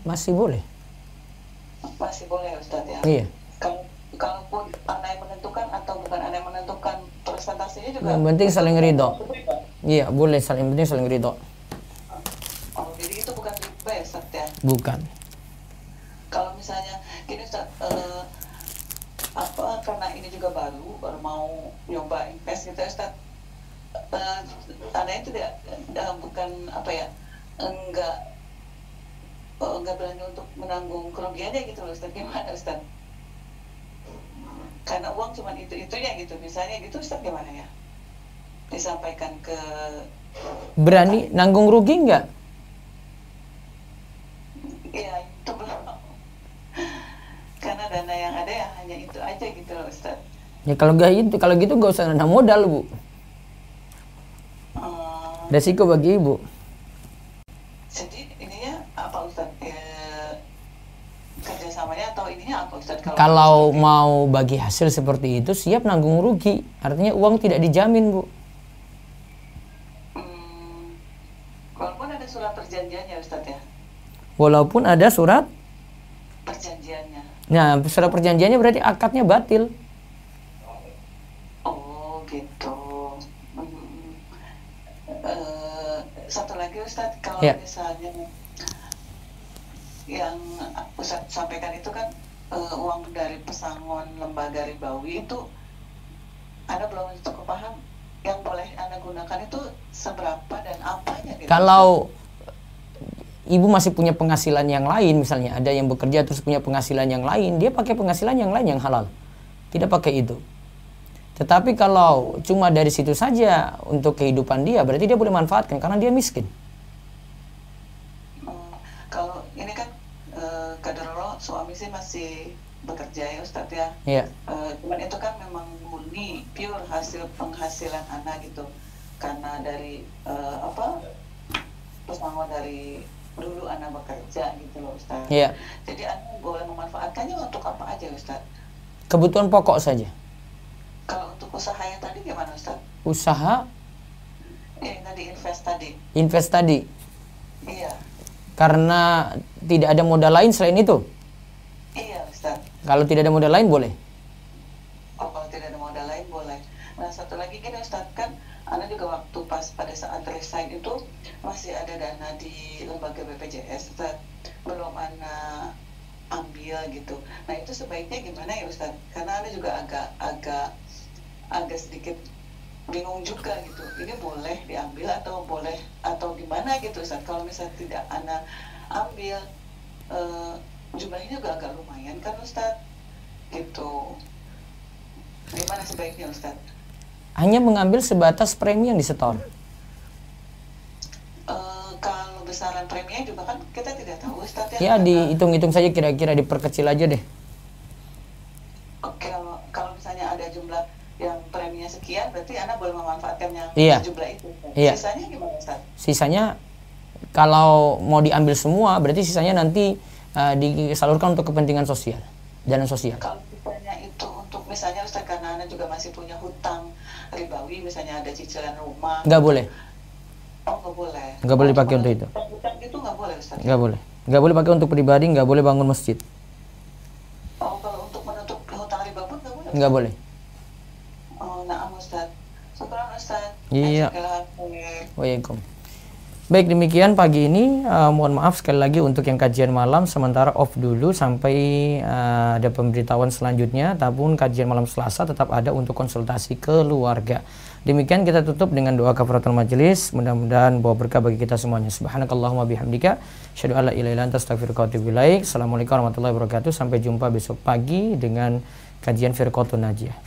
Masih boleh. Masih boleh Ustaz ya. Iya. Kalaupun Ana yang menentukan atau bukan Ana yang menentukan, presentasinya juga. Yang penting saling ridho. Iya, boleh, yang penting saling ridho. Oh, jadi itu bukan riba ya Ustaz ya? Bukan. Kalau misalnya gini Ustaz, karena ini juga baru mau nyoba invest gitu ya Ustaz, Anda itu bukan enggak berani untuk menanggung kerugiannya gitu loh Ustaz, gimana Ustaz? Karena uang cuma itu-itunya gitu, misalnya gitu Ustaz, gimana ya? Disampaikan ke Berani nanggung rugi nggak? ya itu belum, karena dana yang ada ya hanya itu aja gitu loh Ustaz. Ya kalau gitu nggak usah nanam modal, Bu. Resiko bagi ibu. Jadi ininya apa Ustaz? Kerjasamanya atau ininya apa Ustaz? Kalau mau bagi hasil seperti itu, siap nanggung rugi. Artinya uang tidak dijamin, Bu. Walaupun ada surat perjanjiannya Ustaz ya? Walaupun ada surat perjanjiannya. Nah, surat perjanjiannya berarti akadnya batil. Oh gitu. Satu lagi Ustaz, kalau misalnya yang Ustaz sampaikan itu kan uang dari pesangon lembaga ribawi itu, Anda belum cukup paham yang boleh Anda gunakan itu seberapa dan apanya gitu. Kalau ibu masih punya penghasilan yang lain, misalnya ada yang bekerja terus punya penghasilan yang lain, dia pakai penghasilan yang lain yang halal, tidak pakai itu. Tetapi kalau cuma dari situ saja untuk kehidupan dia, berarti dia boleh manfaatkan karena dia miskin. Kalau ini kan kaderullah suami sih masih bekerja ya Ustadz ya. Iya. Cuman itu kan memang murni pure hasil penghasilan anak gitu, karena dari pesangon dari dulu anak bekerja gitu loh Ustadz. Iya. Jadi anak boleh memanfaatkannya untuk apa aja Ustadz? Kebutuhan pokok saja. usaha yang tadi gimana Ustaz? Usaha Yang tadi invest tadi. Iya. Karena tidak ada modal lain selain itu. Iya Ustaz. Kalau tidak ada modal lain boleh. Oh, kalau tidak ada modal lain boleh. Nah, satu lagi gini Ustaz, kan Ana juga waktu pas pada saat resign itu masih ada dana di lembaga BPJS Ustaz. Belum Ana ambil gitu. Nah, itu sebaiknya gimana ya Ustaz? Karena Ana juga agak sedikit bingung juga gitu. Ini boleh diambil atau gimana gitu Ustaz? Kalau misalnya tidak Ana ambil, jumlahnya juga agak lumayan kan Ustaz? Gitu. Gimana sebaiknya Ustaz? Hanya mengambil sebatas premi yang disetor. Kalau besaran preminya juga kan kita tidak tahu Ustaz ya. Ya, dihitung-hitung saja, kira-kira diperkecil aja deh. Oke, kalau misalnya ada jumlah yang preminya sekian, berarti Anda boleh memanfaatkan yang Iya. jumlah itu. Iya. Sisanya gimana Ustaz? Sisanya kalau mau diambil semua, berarti sisanya nanti disalurkan untuk kepentingan sosial, dana sosial. Kalau misalnya itu untuk misalnya Ustaz, karena Anda juga masih punya hutang ribawi, misalnya ada cicilan rumah. Nggak boleh. Oh, nggak boleh. Nggak boleh dipakai untuk itu. Hutang itu nggak boleh Ustaz? Nggak boleh. Nggak boleh pakai untuk pribadi, nggak boleh bangun masjid. Oh, kalau untuk menutup hutang riba pun nggak boleh? Nggak boleh. Oh, na'am Ustaz. Syukran Ustaz. Iya. Assalamualaikum. Waalaikumsalam. Baik, demikian pagi ini. Mohon maaf sekali lagi untuk yang kajian malam sementara off dulu sampai ada pemberitahuan selanjutnya. Tapi kajian malam Selasa tetap ada untuk konsultasi keluarga. Demikian kita tutup dengan doa kafaratul majelis. Mudah-mudahan bawa berkah bagi kita semuanya. Subhanakallahumma bihamdika asyhadu an la ilaha illa anta astaghfiruka wa atubu ilaik. Assalamualaikum warahmatullahi wabarakatuh. Sampai jumpa besok pagi dengan kajian Firqatun Najiyah.